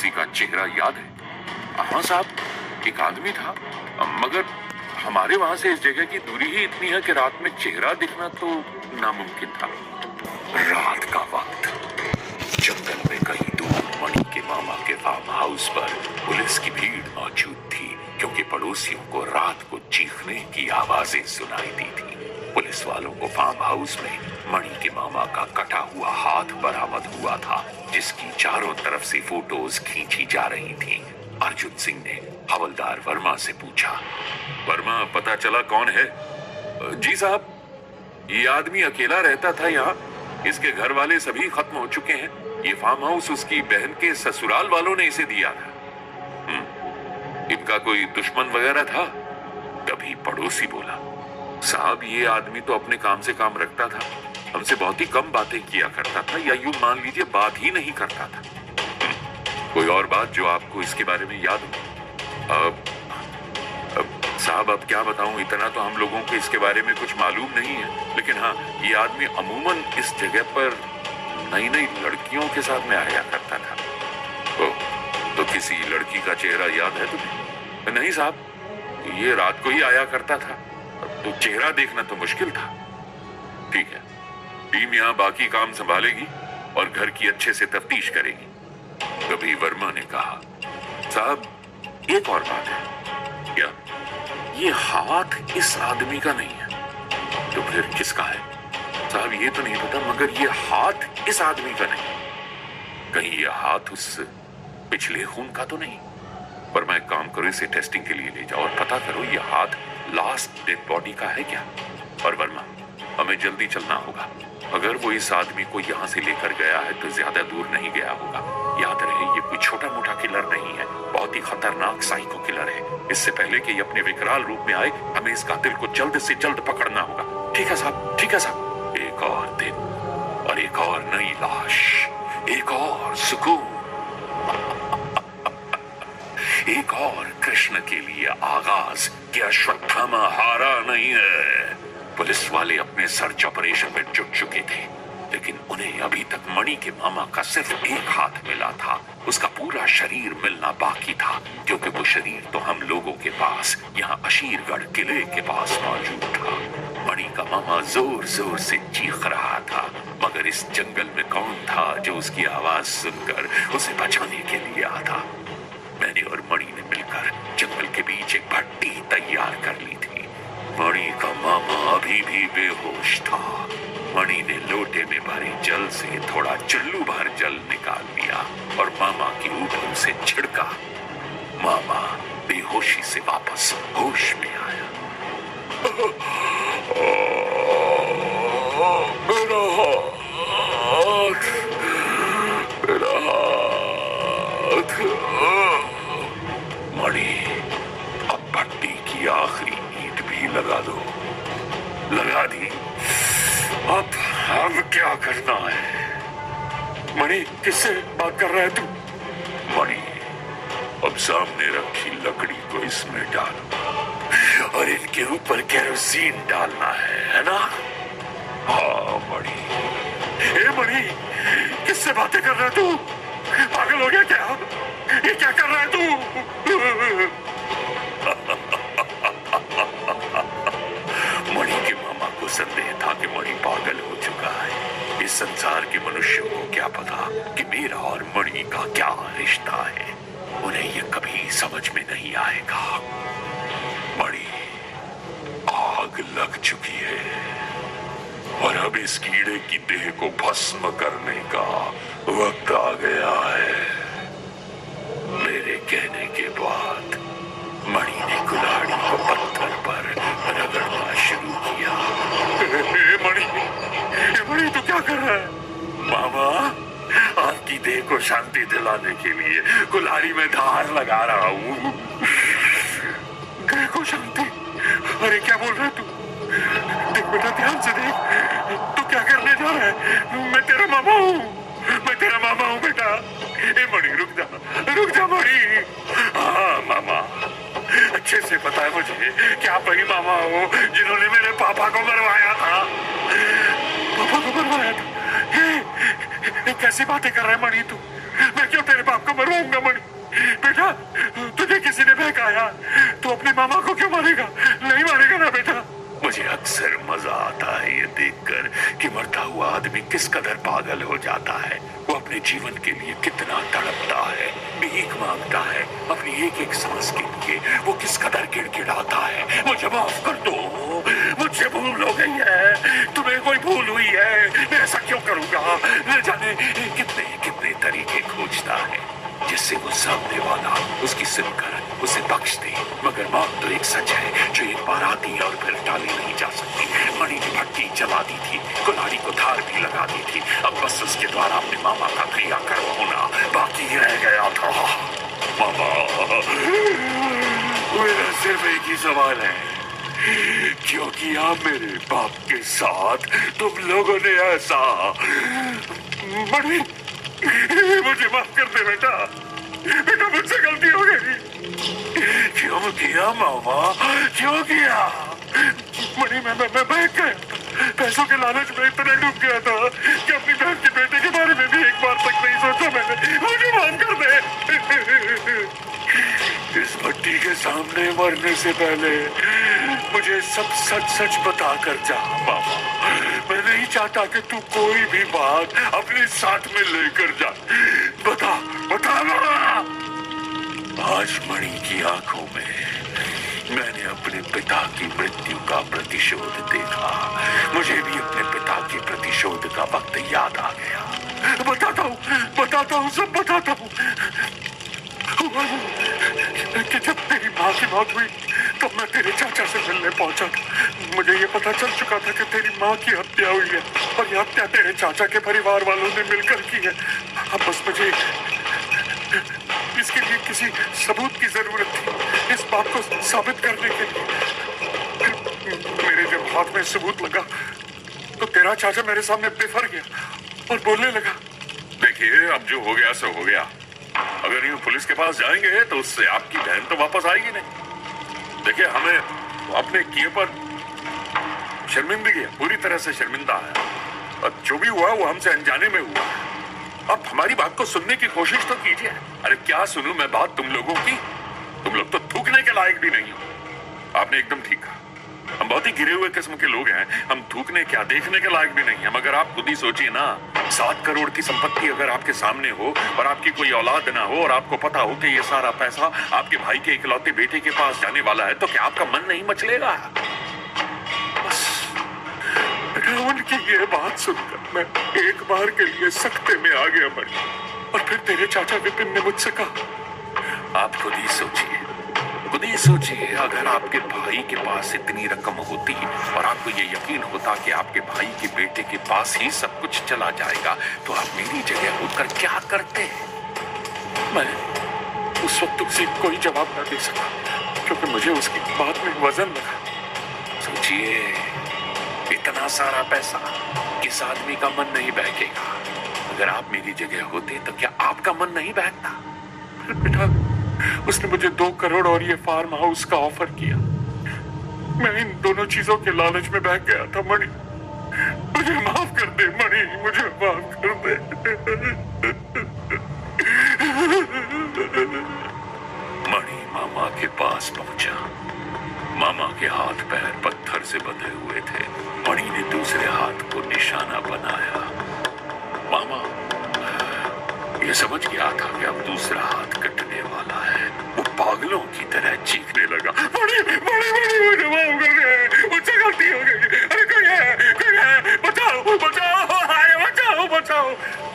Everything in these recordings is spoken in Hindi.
किसी का चेहरा याद है? हाँ साहब, एक आदमी था, मगर हमारे वहां से इस जगह की दूरी ही इतनी है कि रात में चेहरा दिखना तो नामुमकिन था। रात का वक्त जंगल में कहीं दूर मणि के मामा के फार्म हाउस पर पुलिस की भीड़ मौजूद थी, क्योंकि पड़ोसियों को रात को चीखने की आवाजें सुनाई दी थी। पुलिस वालों को फार्म हाउस में मणि के मामा का कटा हुआ हाथ बरामद हुआ था, जिसकी चारों तरफ से फोटोज खींची जा रही थी। अर्जुन सिंह ने हवलदार वर्मा से पूछा, वर्मा, पता चला कौन है? जी साहब, ये आदमी अकेला रहता था यहाँ, इसके घर वाले सभी खत्म हो चुके हैं। ये फार्म हाउस उसकी बहन के ससुराल वालों ने इसे दिया था। इनका कोई दुश्मन वगैरह था? तभी पड़ोसी बोला, साहब, ये आदमी तो अपने काम से काम रखता था, हमसे बहुत ही कम बातें किया करता था, या यूं मान लीजिए बात ही नहीं करता था। कोई और बात जो आपको इसके बारे में याद हो? साहब, अब क्या बताऊं, इतना तो हम लोगों को इसके बारे में कुछ मालूम नहीं है, लेकिन हाँ, ये आदमी अमूमन इस जगह पर नई नई लड़कियों के साथ में आया करता था। तो किसी लड़की का चेहरा याद है तुम्हें? नहीं साहब, ये रात को ही आया करता था, तो चेहरा देखना तो मुश्किल था। ठीक है, टीम यहाँ बाकी काम संभालेगी और घर की अच्छे से तफ्तीश करेगी। कभी वर्मा ने कहा, साहब, एक और बात है। क्या? ये हाथ इस आदमी का नहीं है। तो फिर किसका है? साहब, ये तो नहीं पता, मगर ये हाथ इस आदमी का नहीं। कहीं ये हाथ उस पिछले खून का तो नहीं? पर मैं काम करो, इसे टेस्टिंग के लिए ले जाओ और पता करो ये हाथ लास्ट डेड बॉडी का है क्या। और वर्मा, हमें जल्दी चलना होगा। अगर वो इस आदमी को यहाँ से लेकर गया है तो ज्यादा दूर नहीं गया होगा। याद रहे, ये कोई छोटा मोटा किलर नहीं है, बहुत ही खतरनाक साइको किलर है। इससे पहले कि ये अपने विकराल रूप में आए, हमें इस कातिल को जल्द से जल्द पकड़ना होगा। ठीक है साहब, ठीक है साहब। एक और दिन और एक और नई लाश, एक और सुकून, एक और कृष्ण के लिए आगाज कि अश्वत्थामा हारा नहीं है। पुलिस वाले अपने सर्च ऑपरेशन में जुट चुके थे, लेकिन उन्हें अभी तक मणि के मामा का सिर्फ एक हाथ मिला था। उसका पूरा शरीर मिलना बाकी था, क्योंकि वो शरीर तो हम लोगों के पास यहाँ अशीरगढ़ किले के पास मौजूद था। मणि का मामा जोर जोर से चीख रहा था, मगर इस जंगल में कौन था जो उसकी आवाज सुनकर उसे बचाने के लिए आता। मैंने और मणि ने मिलकर जंगल के बीच एक भट्टी तैयार कर ली थी। मणि का मामा अभी भी बेहोश था। मणि ने लोटे में भरे जल से थोड़ा चुल्लू भर जल निकाल लिया और मामा की ऊँटों से छिड़का। मामा बेहोशी से वापस होश में आया। मेरा हाथ, मेरा हाथ। मणि, अब भट्टी की आखिरी ईंट भी लगा दो। लगा दी। अब क्या करना है? मणि, किससे बात कर रहा है तू? मणि, अब सामने रखी लकड़ी को इसमें डाल और इनके ऊपर केरोसिन डालना है ना? हाँ मणि। ए मणि, किससे बातें कर रहा है तू? पागल हो गया क्या? ये क्या कर रहा है तू? मणि के मामा को संदेह था कि मणि पागल हो चुका है। इस संसार के मनुष्यों को क्या पता कि मेरा और मणि का क्या रिश्ता है। उन्हें यह कभी समझ में नहीं आएगा। मणि, आग लग चुकी है और अब इस कीड़े की देह को भस्म करने का वक्त आ गया है। मेरे कहने के बाद मणि ने कुल्हाड़ी को पत्थर पर रगड़ना शुरू किया। मणि, तू क्या कर रहा है? मामा, आपकी देह को शांति दिलाने के लिए कुल्हाड़ी में धार लगा रहा हूँ। देह को शांति? अरे क्या बोल रहा है तू? देख बेटा, ध्यान से देख, तू क्या करने जा रहा है? मैं तेरा मामा हूँ, मैं तेरा मामा हूँ बेटा। ए मणि, रुक जा मणि। हाँ मामा, अच्छे से पता है मुझे कि आप वही मामा हो जिन्होंने मेरे पापा को मरवाया था। पापा को मरवाया था? कैसी बातें कर रहा है मणि तू? मैं क्यों तेरे बाप को मरवाऊंगा मणि? बेटा, तुझे किसी ने बहकाया, तू अपने मामा को क्यों मारेगा? नहीं मारेगा ना बेटा? मुझे अक्सर मजा आता है ये देखकर कि मरता हुआ आदमी किस कदर पागल हो जाता है। वो अपने जीवन के लिए कितना तड़पता है, भीख मांगता है, अपनी एक एक सांस के लिए वो किस कदर गिड़गिड़ाता है। मुझे माफ कर दो, मुझसे भूल हो गई है, तुम्हें कोई भूल हुई है, मैं ऐसा क्यों करूंगा? न जाने कितने कितने तरीके खोजता है जिससे वो सामने वाला उसकी सुनकर उसे बख्श दे। मगर मौत तो एक सच है जो एक बार आती है और फिर टाली नहीं जा सकती। मणि ने भट्टी जला दी थी, कुल्हाड़ी को धार भी लगा दी थी, अब बस उसके द्वारा अपने मामा का क्रियाकर्म होना बाकी रह गया था। मामा, मेरा सिर्फ एक ही सवाल है, क्योंकि आप मेरे बाप के साथ तुम लोगों ने ऐसा। मणि, मुझे माफ कर दे बेटा, बेटा मुझसे गलती हो गई। क्यों किया मामा, क्यों किया? मणि, मैं बहक गया, पैसों के लालच में इतना डूब गया था कि अपनी बहन के बेटे के बारे में भी एक बार तक नहीं सोचा मैंने। मुझे माफ कर दे। इस भट्टी के सामने मरने से पहले मुझे सब सच सच बता कर जा मामा। मैं नहीं चाहता कि तू कोई भी बात अपने साथ में लेकर जा। बता बता मामा। आज मणि की आंखों में मैंने अपने पिता की मृत्यु का प्रतिशोध देखा। मुझे भी अपने पिता के प्रतिशोध का वक्त याद आ गया। बताता हूँ सब बताता हूँ। कि जब तेरी माँ की मौत हुई तब मैं तेरे चाचा से मिलने पहुंचा था। मुझे ये पता चल चुका था कि तेरी माँ की हत्या हुई है और ये हत्या तेरे चाचा के परिवार वालों ने मिलकर की है। अब बस मुझे इसके लिए किसी सबूत की जरूरत थी, इस बात को साबित करने के लिए। मेरे जब हाथ में सबूत लगा तो तेरा चाचा मेरे सामने बेफर गया और बोलने लगा, देखिए अब जो हो गया सो हो गया। अगर यूं पुलिस के पास जाएंगे तो उससे आपकी बहन तो वापस आएगी नहीं। देखिए हमें अपने किए पर शर्मिंदगी है, पूरी तरह से शर्मिंदा है और जो भी हुआ वो हमसे अनजाने में हुआ। अब हमारी बात को सुनने की कोशिश तो कीजिए। अरे क्या सुनूं मैं बात तुम लोगों की? तुम लोग तो थूकने के लायक भी नहीं हो। आपने एकदम ठीक कहा, हम बहुत ही गिरे हुए किस्म के लोग हैं। हम थूकने क्या देखने के लायक भी नहीं है। मगर आप खुद ही सोचिए ना, 7 करोड़ की संपत्ति अगर आपके सामने हो और आपकी कोई औलाद ना हो और आपको पता हो कि ये सारा पैसा आपके भाई के इकलौते बेटे के पास जाने वाला है, तो क्या आपका मन नहीं मचलेगा? बस उनकी ये बात सुनकर मैं एक बार के लिए सख्ते में आ गया मणि। और फिर तेरे चाचा विपिन ने मुझसे कहा, आप खुद ही सोचिए, अगर आपके भाई के पास इतनी रकम होती और आपको ये यकीन होता कि आपके भाई के बेटे के पास ही सब कुछ चला जाएगा, तो आप मेरी जगह होकर क्या करते? मैं उस वक्त उसे कोई जवाब न दे सका क्योंकि मुझे उसकी बात में वजन लगा। सोचिए, इतना सारा पैसा किस आदमी का मन नहीं बहकेगा? अगर आप मेरी जगह होते तो क्या आपका मन नहीं बहकता? बेटा, उसने मुझे 2 करोड़ और ये फार्म हाउस का ऑफर किया। मैं इन दोनों चीजों के लालच में बह गया था मणि। मुझे माफ कर दे मणि, मुझे माफ कर दे। मणि मामा के पास पहुंचा। मामा के हाथ पैर पत्थर से बंधे हुए थे। मणि ने दूसरे हाथ को निशाना बनाया। मामा ये समझ गया था कि अब दूसरा हाथ कटने वाला है। वो पागलों की तरह चीखने लगा, मणि मणि मणि मुझे माफ कर दे, मुझसे गलती हो गई। अरे कोई है, बचाओ बचाओ, हाय बचाओ बचाओ।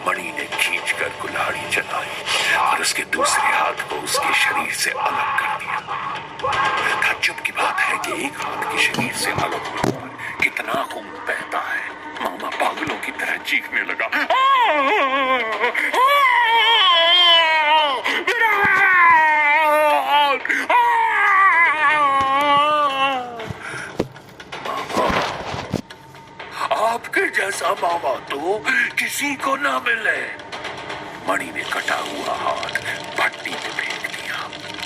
मणि ने खींचकर कुल्हाड़ी चलाई और उसके दूसरे हाथ को उसके शरीर से अलग कर दिया। ताज्जुब की बात है कि एक हाथ के शरीर से अलग होने पर कितना खून बहता है। मामा पागलों की तरह चीखने लगा, आपके जैसा मामा तो किसी को ना मिले। मणि ने कटा हुआ हाथ भट्टी में फेंक दिया।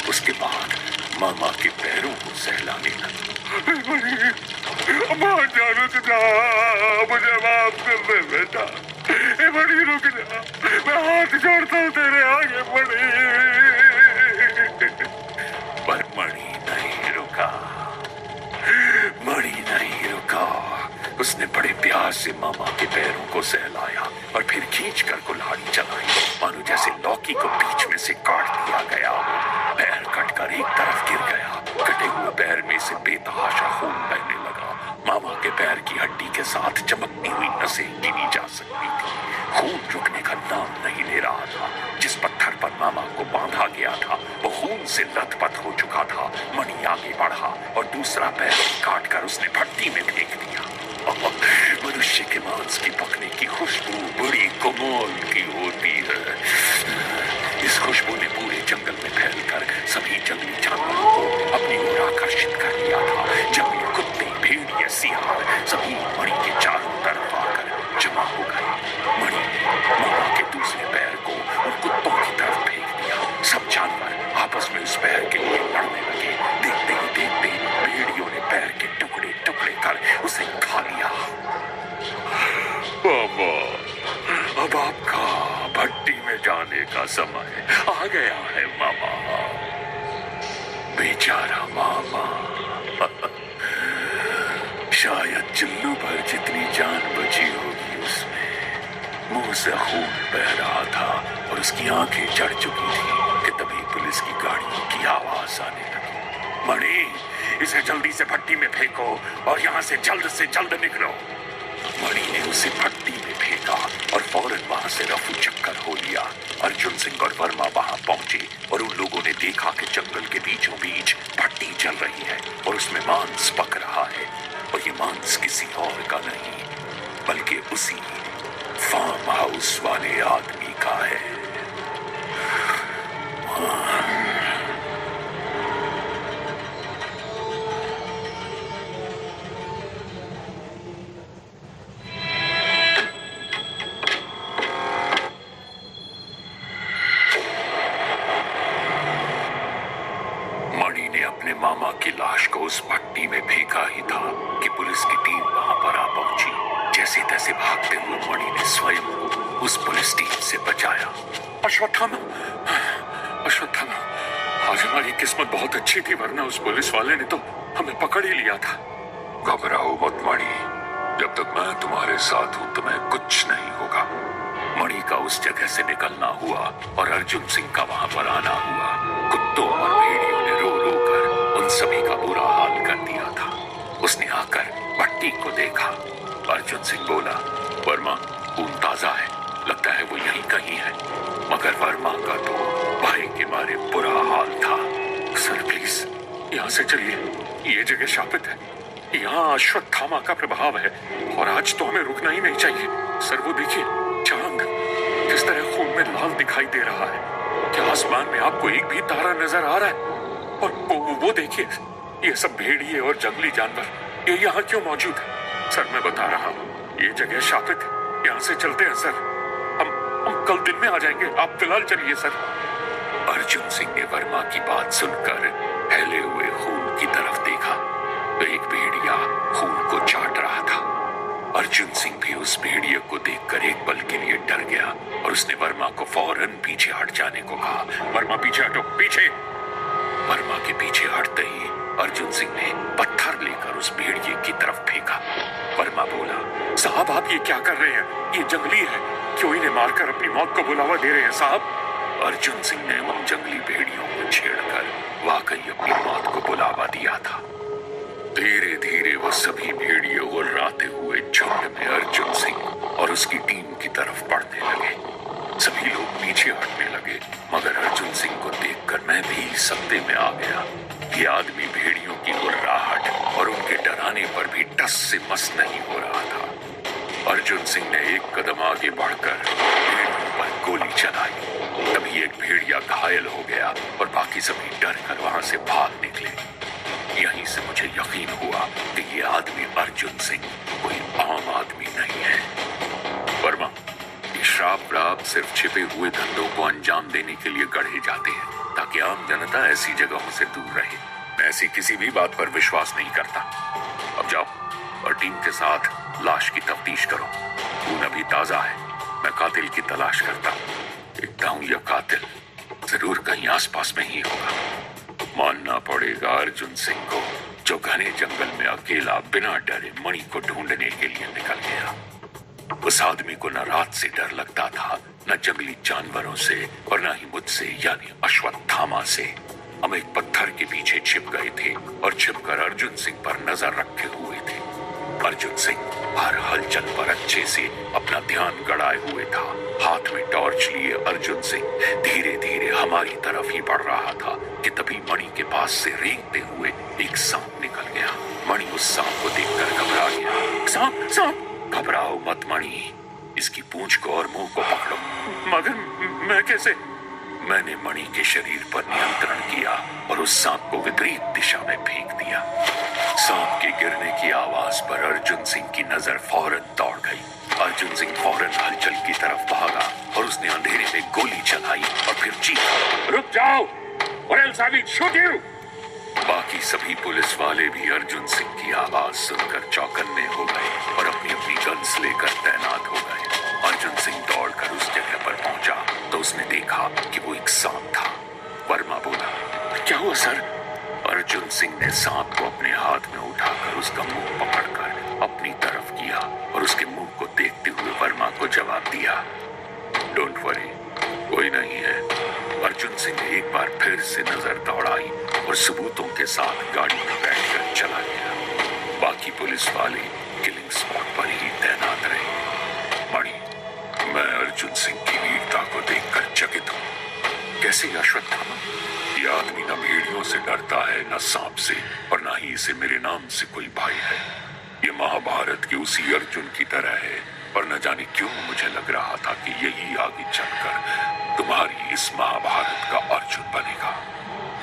उसके बाद मामा के पैरों को सहलाने लगा। मुझे माफ कर दे बेटा, मणि रुक जा, मैं हाथ जोड़ता हूँ तेरे आगे मणि। पर मणि नहीं रुका, मणि नहीं रुका। उसने बड़े प्यार से मामा के पैरों को सहलाया और फिर खींचकर कुल्हाड़ी चलाई, मानो जैसे लौकी को बीच में से काट दिया गया। पैर कटकर एक तरफ गिर गया। कटे हुए पैर में से बेतहाशा खून बहने लगा। मामा के पैर की हड्डी के साथ चमकती हुई नसें गिनी जा सकती थी। खून रुकने का नाम नहीं ले रहा था। जिस पत्थर पर मामा को बांधा गया था वो खून से लथपथ हो चुका था। मणि आगे बढ़ा और दूसरा पैर काटकर उसने भट्टी में फेंक दिया। मनुष्य के मांस की पकने की खुशबू बड़ी कमाल की होती है। इस खुशबू ने पूरे जंगल में फैलकर सभी जंगली जानवरों को अपनी ओर आकर्षित कर लिया था। जंगली कुत्ते, भेड़िए, सियार सभी मणि के चारों तरफ आकर जमा हो गए। मणि ने मामा के दूसरे पैर को उन कुत्तों की तरफ फेंक दिया। सब जानवर आपस में उस पैर के लिए लड़ने लगे। देखते ही देखते भेड़ियों ने पैर के टुकड़े टुकड़े कर उसे खा लिया। मामा, अब आपका भट्टी में जाने का समय आ गया है मामा। बेचारा मामा, शायद चुल्लू भर जितनी जान बची होगी उसमें। मुंह से खून बह रहा था और उसकी आंखें चढ़ चुकी थी कि तभी पुलिस की गाड़ियों की आवाज आने लगी। मणि, इसे जल्दी से भट्टी में फेंको और यहाँ से जल्द निकलो। मणि ने उसे भट्टी में फेंका और फौरन वहां से रफू चक्कर हो लिया। अर्जुन सिंह और वर्मा वहां पहुंचे और उन लोगों ने देखा कि जंगल के बीचों बीच भट्टी चल रही है और उसमें मांस पक रहा है। और ये मांस किसी और का नहीं बल्कि उसी फार्म हाउस वाले आदमी का है। मामा की लाश को उस भट्टी में फेंका ही था कि पुलिस की टीम वहां पर आ पहुंची। जैसे तैसे भागते हुए मणि ने स्वयं को उस पुलिस टीम से बचाया। अश्वत्थामा, अश्वत्थामा, आज हमारी किस्मत बहुत अच्छी थी, वरना उस पुलिस वाले ने तो हमें पकड़ ही लिया था। घबराओ मत मणि, जब तक मैं तुम्हारे साथ हूं तुम्हें कुछ नहीं होगा। मणि का उस जगह से निकलना हुआ और अर्जुन सिंह का वहां पर आना हुआ। कुत्तों और भेड़ियों ने रो रो कर उन सभी का बुरा हाल कर दिया था। उसने आकर भट्टी को देखा। अर्जुन सिंह बोला, वर्मा, खून ताजा है, लगता है वो यहीं कहीं है। मगर वर्मा का तो भय के मारे बुरा हाल था। सर प्लीज यहाँ से चलिए, ये जगह शापित है, यहाँ अश्वत्थामा का प्रभाव है और आज तो हमें रुकना ही नहीं चाहिए। सर वो देखिए, चांद किस तरह खून में लाल दिखाई दे रहा है। क्या आसमान में आपको एक भी तारा नजर आ रहा है? और वो देखिए, ये सब भेड़िए और जंगली जानवर ये यहाँ क्यों मौजूद है? सर मैं बता रहा हूँ, ये जगह शापित है, यहाँ से चलते हैं सर। हम कल दिन में आ जाएंगे, आप फिलहाल चलिए सर। अर्जुन सिंह ने वर्मा की बात सुनकर फैले हुए खून की तरफ देखा तो एक भेड़िया खून को चाट रहा था। अर्जुन सिंह भी उस भेड़िए को देखकर एक पल के लिए डर गया और उसने वर्मा को फौरन पीछे हट जाने को कहा। वर्मा पीछे हटो, पीछे। वर्मा के पीछे हटते ही अर्जुन सिंह ने पत्थर लेकर उस भेड़िए की तरफ फेंका। वर्मा बोला, साहब आप ये क्या कर रहे हैं? ये जंगली है, क्यों इन्हें मारकर अपनी मौत को बुलावा दे रहे हैं साहब? अर्जुन सिंह ने उन जंगली भेड़ियों को छेड़कर वाकई अपनी मौत को बुलावा दिया था। धीरे धीरे वो सभी भेड़िए उर्राते हुए झुंड में अर्जुन सिंह और उसकी टीम की तरफ बढ़ने लगे। सभी लोग पीछे हटने लगे, मगर अर्जुन सिंह को देखकर मैं भी सत्ते में आ गया। ये आदमी भेड़ियों की उर्राहट और उनके डराने पर भी टस से मस नहीं हो रहा था। अर्जुन सिंह ने एक कदम आगे बढ़कर भेड़ियों पर गोली चलाई। तभी एक भेड़िया घायल हो गया और बाकी सभी डर कर वहां से भाग निकले। यहीं से मुझे यकीन हुआ कि ये आदमी अर्जुन सिंह कोई आम आदमी नहीं है। वर्मा, ये श्राप व्राप सिर्फ छिपे हुए धंधों को अंजाम देने के लिए गढ़े जाते हैं ताकि आम जनता ऐसी जगहों से दूर रहे। मैं ऐसी किसी भी बात पर विश्वास नहीं करता। अब जाओ और टीम के साथ लाश की तफ्तीश करो। खून अभी ताजा है, मैं कातिल की तलाश करता हूँ। देखता हूँ यह कातिल जरूर कहीं आसपास में ही होगा। मानना पड़ेगा अर्जुन सिंह को, जो घने जंगल में अकेला बिना डरे मणि को ढूंढने के लिए निकल गया। उस आदमी को न रात से डर लगता था, न जंगली जानवरों से, और न ही मुझसे यानी अश्वत्थामा से। हम एक पत्थर के पीछे छिप गए थे और छिपकर अर्जुन सिंह पर नजर रखे हुए थे। अर्जुन सिंह हर हलचल पर अच्छे से अपना ध्यान गड़ाए हुए था। हाथ में टॉर्च लिए अर्जुन सिंह धीरे धीरे हमारी तरफ ही बढ़ रहा था कि तभी मणि के पास से रेंगते हुए एक सांप निकल गया। मणि उस सांप को देखकर घबरा गया। सांप सांप! घबराओ मत मणि, इसकी पूंछ को और मुंह को पकड़ो। मगर मैं कैसे? मैंने मणि के शरीर पर नियंत्रण किया और उस सांप को विपरीत दिशा में फेंक दिया। सांप के गिरने की आवाज पर अर्जुन सिंह की नजर फौरन दौड़ गई। अर्जुन सिंह फौरन हलचल की तरफ भागा और उसने अंधेरे में गोली चलाई और फिर चीखा, रुक जाओ, or else I will shoot you! बाकी सभी पुलिस वाले भी अर्जुन सिंह की आवाज सुनकर चौकन्ने हो गए और अपनी अपनी गन्स लेकर तैनात हो गए। अर्जुन सिंह दौड़कर उस जगह पर पहुंचा तो उसने देखा कि वो एक सांप था। वर्मा बोला, क्या हुआ सर? अर्जुन सिंह ने सांप को अपने हाथ में उठाकर उसका मुंह पकड़कर अपनी तरफ किया और उसके मुंह को देखते हुए वर्मा को जवाब दिया, डोंट वरी, कोई नहीं है। अर्जुन सिंह ने एक बार फिर से नजर दौड़ाई और सबूतों के साथ गाड़ी में बैठकर चला गया। बाकी पुलिस वाले किलिंग स्पॉट पर ही तैनात रहे। मणि, मैं अर्जुन सिंह की वीरता को देखकर चकित हूँ। कैसे अश्वत्थामा? यह आदमी न भेड़ियों से डरता है, न सांप से, और न ही इसे मेरे नाम से कोई भय है। ये महाभारत के उसी अर्जुन की तरह है, और न जाने क्यों मुझे लग रहा था कि यही आगे चलकर तुम्हारी इस महाभारत का अर्जुन बनेगा।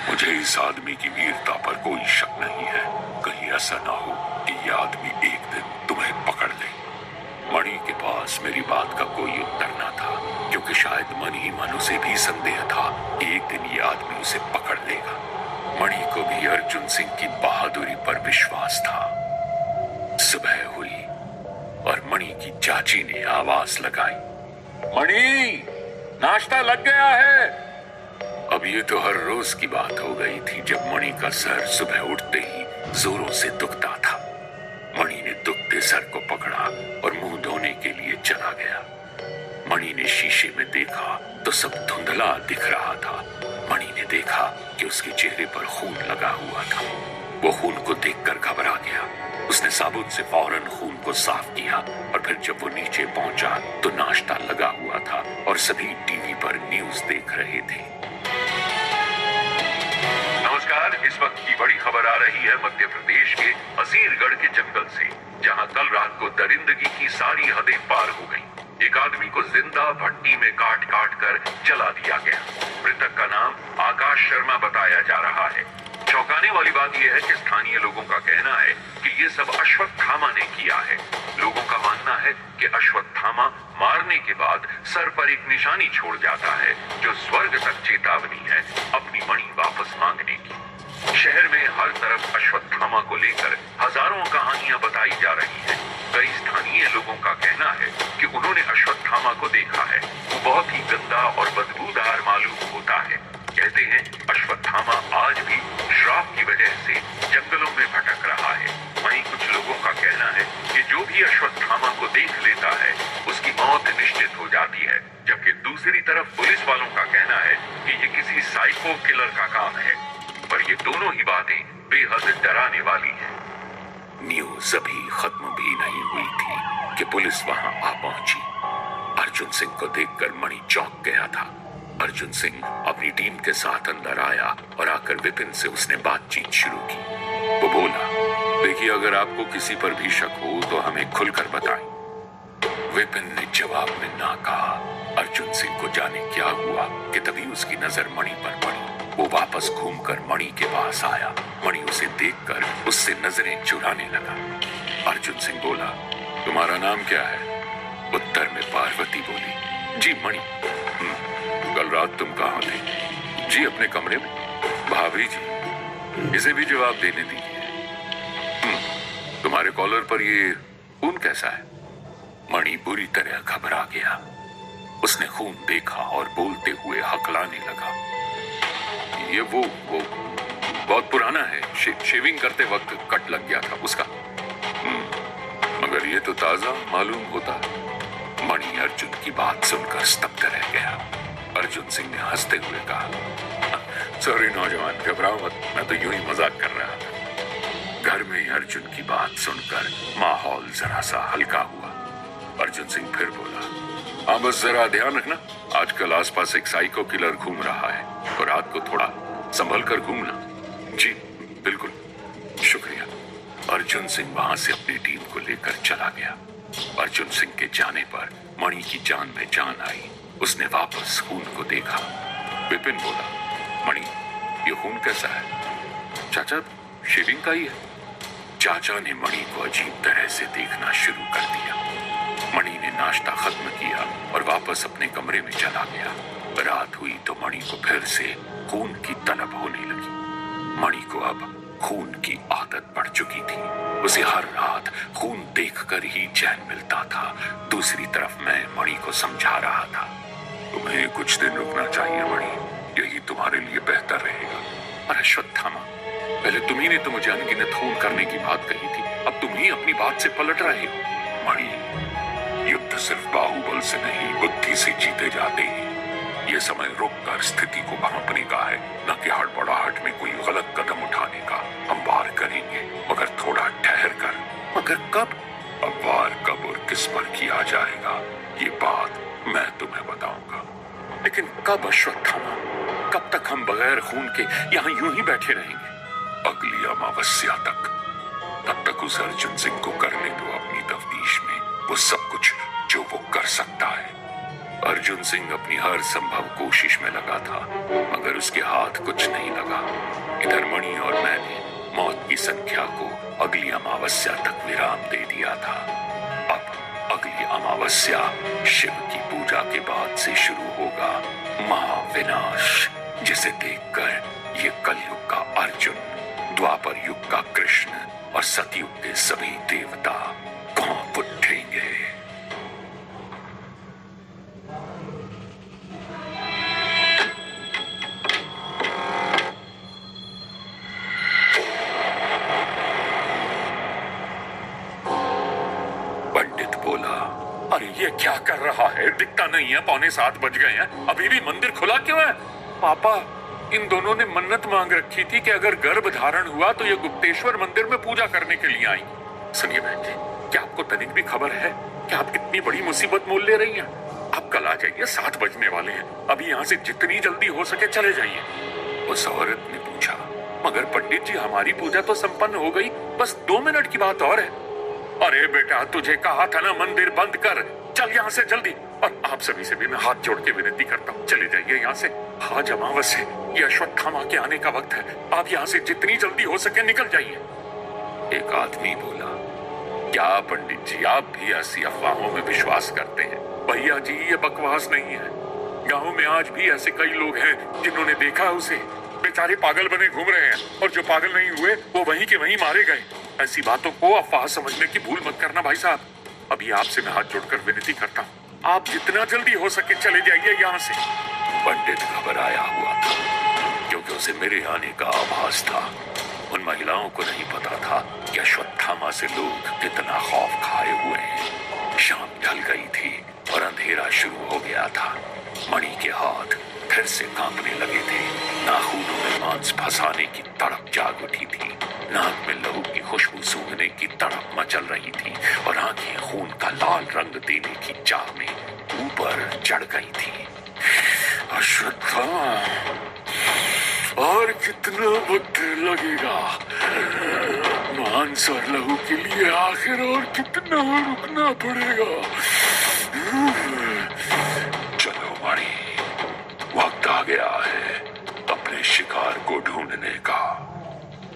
मुझे इस आदमी की वीरता पर कोई शक नहीं है। कहीं ऐसा ना हो कि यह आदमी एक दिन तुम्हें पकड़ ले। मणि के पास मेरी बात का कोई उत्तर न था, क्योंकि शायद मन ही मन उसे भी संदेह था कि एक दिन ये आदमी उसे पकड़ लेगा। मणि को भी अर्जुन सिंह की बहादुरी पर विश्वास था। सुबह हुई और मणि की चाची ने आवाज लगाई, मणि, नाश्ता लग गया है। अब ये तो हर रोज की बात हो गई थी जब मणि का सर सुबह उठते ही जोरों से दुखता था। मणि ने दुखते सर को पकड़ा और मुंह धोने के लिए चला गया। मणि ने शीशे में देखा तो सब धुंधला दिख रहा था। मणि ने देखा कि उसके चेहरे पर खून लगा हुआ था। वो खून को देखकर घबरा गया। उसने साबुन से फौरन खून को साफ किया और फिर जब वो नीचे पहुंचा तो नाश्ता लगा हुआ था और सभी टीवी पर न्यूज देख रहे थे। नमस्कार, इस वक्त की बड़ी खबर आ रही है मध्य प्रदेश के असीरगढ़ के जंगल से, जहां कल रात को दरिंदगी की सारी हदें पार हो गई। एक आदमी को जिंदा भट्टी में काट काट कर जला दिया गया। मृतक का नाम आकाश शर्मा बताया जा रहा है। चौंकाने वाली बात यह है कि स्थानीय लोगों का कहना है कि ये सब अश्वत्थामा ने किया है। लोगों का मानना है कि अश्वत्थामा मारने के बाद सर पर एक निशानी छोड़ जाता है, जो स्वर्ग तक चेतावनी है अपनी मणि वापस मांगने की। शहर में हर तरफ अश्वत्थामा को लेकर हजारों कहानियां बताई जा रही हैं। कई स्थानीय लोगों का कहना है कि उन्होंने अश्वत्थामा को देखा है। वो बहुत ही गंदा और बदबूदार मालूम होता है। कहते हैं अश्वत्थामा आज भी श्राप की वजह से जंगलों में भटक रहा है। वहीं कुछ लोगों का कहना है कि जो भी अश्वत्थामा को देख लेता है उसकी मौत निश्चित हो जाती है, जबकि दूसरी तरफ पुलिस वालों का कहना है कि ये किसी साइको किलर का काम है। पर ये दोनों ही बातें बेहद डराने वाली हैं। न्यूज अभी खत्म भी नहीं हुई थी कि पुलिस वहां आ पहुंची। अर्जुन सिंह को देखकर मणि चौंक गया था। अर्जुन सिंह अपनी टीम के साथ अंदर आया और आकर विपिन से उसने बातचीत शुरू की। वो बोला, देखिए, अगर आपको किसी पर भी शक हो तो हमें खुलकर बताएं। विपिन ने जवाब में ना कहा। अर्जुन सिंह को जाने क्या हुआ कि तभी उसकी नजर मणि पर पड़ी। वो वापस घूमकर मणि के पास आया। मणि उसे देखकर उससे नजरें चुराने लगा। अर्जुन सिंह बोला, तुम्हारा नाम क्या है? उत्तर में पार्वती बोली, जी मणि। कल रात तुम कहाँ थे? जी अपने कमरे में। भाभी जी, इसे भी जवाब देने दीजिए। तुम्हारे कॉलर पर ये खून कैसा है? मणि बुरी तरह घबरा गया। उसने खून देखा और बोलते हुए हकलाने लगा। ये वो बहुत पुराना है, शेविंग करते वक्त कट लग गया था उसका। मगर ये तो ताजा मालूम होता। मणि अर्जुन की बात सुनकर स्तब्ध रह गया। अर्जुन सिंह ने हंसते हुए कहा, सॉरी नौजवान, घबराओ मत, मैं तो यूं ही मजाक कर रहा था। घर में अर्जुन की बात सुनकर माहौल जरा सा हल्का हुआ। अर्जुन सिंह फिर बोला, हाँ बस जरा ध्यान रखना, आजकल आसपास एक साइको किलर घूम रहा है और रात को थोड़ा संभल कर घूमना। जी बिल्कुल, शुक्रिया। अर्जुन सिंह वहां से अपनी टीम को लेकर चला गया। अर्जुन सिंह के जाने पर मणि की जान में जान आई। उसने वापस खून को देखा। विपिन बोला, मणि ये खून कैसा है? चाचा शेविंग का ही है। चाचा ने मणि को अजीब तरह से देखना शुरू कर दिया। मणि ने नाश्ता खत्म किया और वापस अपने कमरे में चला गया। रात हुई तो मणि को फिर से खून की तलब होने लगी। मणि को अब खून की आदत पड़ चुकी थी। उसे हर रात खून देखकर ही चैन मिलता था। दूसरी तरफ मैं मणि को समझा रहा था, तुम्हें कुछ दिन रुकना चाहिए मणि, यही तुम्हारे लिए बेहतर रहेगा। अरे अश्वत्थामा, पहले तुम्ही ने तो मुझे अनगिनत खून करने की बात कही थी, अब तुम ही अपनी बात से पलट रहे हो। मणि, युद्ध सिर्फ बाहुबल से नहीं, बुद्धि से जीते जाते हैं। ये समय रुककर स्थिति को भांपने का है, न कि हड़बड़ाहट में कोई गलत कदम उठाने का। हम वार करेंगे मगर थोड़ा ठहर कर। मगर कब? अब वार कब और किस पर किया जाएगा ये बात मैं तुम्हें बताऊंगा। लेकिन कब अश्वत्थामा? कब तक हम बगैर खून के यहाँ यूं ही बैठे रहेंगे? अगली अमावस्या तक। तब तक उस अर्जुन सिंह को करने दो अपनी तफ्तीश में वो सब कुछ जो वो कर सकता है। अर्जुन सिंह अपनी हर संभव कोशिश में लगा था, मगर उसके हाथ कुछ नहीं लगा। इधर मणि और मैंने मौत की संख्या को अगली अमावस्या तक विराम दे दिया था। अब अगली अमावस्या शिव की पूजा के बाद से शुरू होगा महाविनाश, जिसे देखकर ये कलयुग का अर्जुन, द्वापर युग का कृष्ण और सतयुग के सभी देवता कांप उठेंगे। अरे ये क्या कर रहा है? दिखता नहीं है, 6:45 बज गए हैं, अभी भी मंदिर खुला क्यों है? पापा, इन दोनों ने मन्नत मांग रखी थी कि अगर गर्भ धारण हुआ तो ये गुप्तेश्वर मंदिर में पूजा करने के लिए आएंगी। सुनिए बहन जी, क्या आपको तनिक भी खबर है कि आप कितनी बड़ी मुसीबत मोल ले रही हैं? आप कल आ जाइए, 7 बजने वाले हैं। अभी यहाँ से जितनी जल्दी हो सके चले जाइए। उस औरत ने पूछा, मगर पंडित जी हमारी पूजा तो संपन्न हो गई, बस 2 मिनट की बात और है। अरे बेटा, तुझे कहा था ना मंदिर बंद कर, चल यहाँ से जल्दी। और आप सभी से भी मैं हाथ जोड़ के विनती करता हूँ, चले जाइए यहाँ से। आज अमावस्या है, ये अश्वत्थामा के आने का वक्त है। आप यहाँ से जितनी जल्दी हो सके निकल जाइए। एक आदमी बोला, क्या पंडित जी आप भी ऐसी अफवाहों में विश्वास करते हैं? भैया जी, ये बकवास नहीं है। गाँव में आज भी ऐसे कई लोग हैं जिन्होंने देखा उसे। बेचारे पागल बने घूम रहे हैं और जो पागल नहीं हुए वो वहीं के वहीं मारे गए। ऐसी बातों को अफवाह समझने की भूल मत करना भाई साहब। अभी आपसे मैं हाथ जोड़कर विनती करता हूँ, आप जितना जल्दी हो सके चले जाइए यहाँ से। पंडित घबराया हुआ था, क्योंकि उसे मेरे आने का आभास था। उन महिलाओं को नहीं पता था कि अश्वत्थामा से लोग कितना खौफ खाए हुए हैं। शाम ढल गई थी और अंधेरा शुरू हो गया था। मणि के हाथ फिर से कांपने लगे थे। नाखूनों में मांस फंसाने की तड़प जाग उठी थी। नाक में लहू की खुशबू सूंघने की तड़प मचल रही थी और आंखें खून का लाल रंग देने की चाह में ऊपर चढ़ गई थी। अश्वत्थामा, और कितना वक्त लगेगा? मांस और लहू के लिए आखिर और कितना रुकना पड़ेगा? चलो मणि, वक्त आ गया है अपने शिकार को ढूंढने का।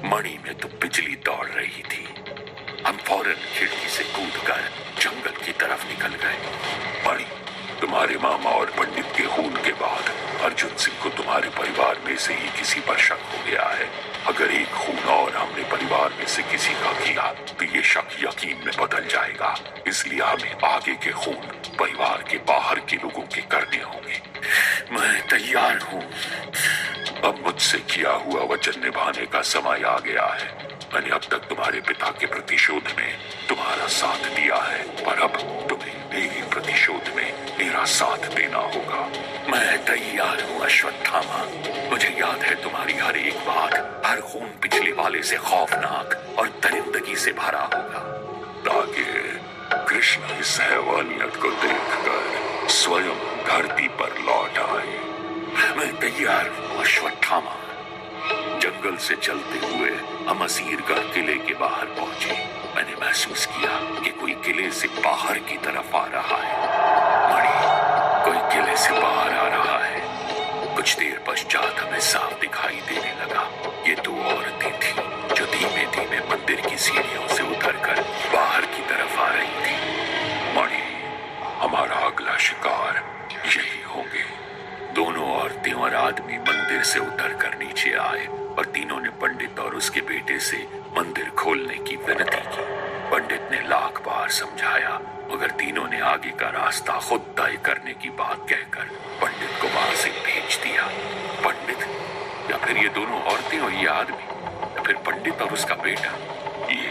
मणि में तो बिजली दौड़ रही थी। हम फौरन खिड़की से कूदकर जंगल की तरफ निकल गए। मणि, तुम्हारे मामा और पंडित के खून के बाद अर्जुन सिंह को तुम्हारे परिवार में से ही किसी पर शक हो गया है। अगर एक खून और हमने परिवार में से किसी का किया तो ये शक यकीन में बदल जाएगा। इसलिए हमें आगे के खून परिवार के बाहर के लोगों के करने होंगे। मैं तैयार हूं। अब मुझसे किया हुआ वचन निभाने का समय आ गया है। मैंने अब तक तुम्हारे पिता के प्रतिशोध में तुम्हारा साथ दिया है, पर अब तुम्हें मेरे प्रतिशोध में मेरा साथ देना होगा। मैं तैयार हूँ अश्वत्थामा। मुझे याद है तुम्हारी हर एक बात, हर खून पिछले वाले से खौफनाक और दरिंदगी से भरा होगा, ताकि कृष्ण इस हैवानियत को देखकर स्वयं धरती पर लौट आए। मैं तैयार हूँ अश्वत्थामा। जंगल से चलते हुए हम असीरगढ़ किले के बाहर पहुंचे। मैंने महसूस किया कि कोई किले से बाहर की तरफ आ रहा है। मणि, कोई किले से बाहर आ रहा है। कुछ देर पश्चात हमें साफ दिखाई देने लगा। ये दो औरतें थीं जो धीमे धीमे मंदिर की सीढ़ियों से उतरकर बाहर की तरफ आ रही थी। मणि, हमारा अगला शिकार यही होंगे। दोनों औरतें और आदमी मंदिर से उतरकर नीचे आए और तीनों ने पंडित और उसके बेटे से मंदिर खोलने की विनती की। पंडित ने लाख बार समझाया, मगर तीनों ने आगे का रास्ता खुद तय करने की बात कहकर पंडित को वहां से भेज दिया। पंडित, या फिर ये दोनों औरतें और ये आदमी, या फिर पंडित और उसका बेटा, ये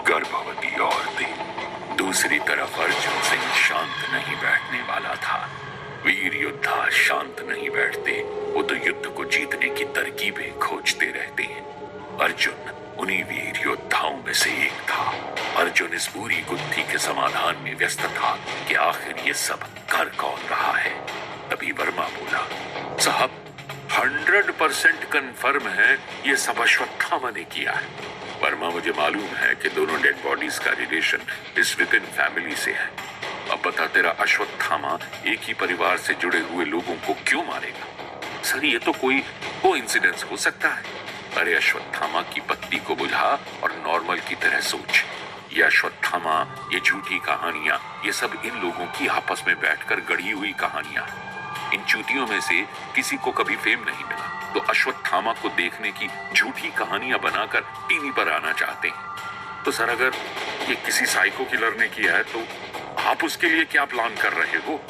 गर्भवती औरतें। दूसरी तरफ अर्जुन सिंह शांत नहीं बैठने वाला था। वीर योद्धा शांत नहीं बैठते, वो तो युद्ध को जीतने की तरकीबें खोजते रहते हैं। अर्जुन उन्हीं वीर योद्धाओं में से एक था। अर्जुन इस पूरी गुत्थी के समाधान में व्यस्त था कि आखिर ये सब कर कौन रहा है। तभी वर्मा बोला, साहब 100% कन्फर्म है ये सब अश्वत्थामा ने किया है। वर्मा, मुझे मालूम है कि दोनों डेड बॉडीज का रिलेशन इस विपिन फैमिली से है। अब बता, तेरा अश्वत्थामा एक ही परिवार से जुड़े हुए लोगों को क्यों मारेगा? सर, ये तो कोई कोइंसिडेंस हो सकता है। अरे अश्वत्थामा की बत्ती को बुझा और नॉर्मल की तरह सोच। ये अश्वत्थामा, ये झूठी कहानियां, ये सब इन लोगों की आपस में बैठकर गढ़ी हुई कहानियां। इन चूतियों में से किसी को कभी फेम नहीं मिला, तो अश्वत्थामा को देखने की झूठी कहानियां बनाकर टीवी पर आना चाहते हैं। तो सर, अगर ये किसी साइको किलर ने किया है तो आप उसके लिए क्या प्लान कर रहे हो?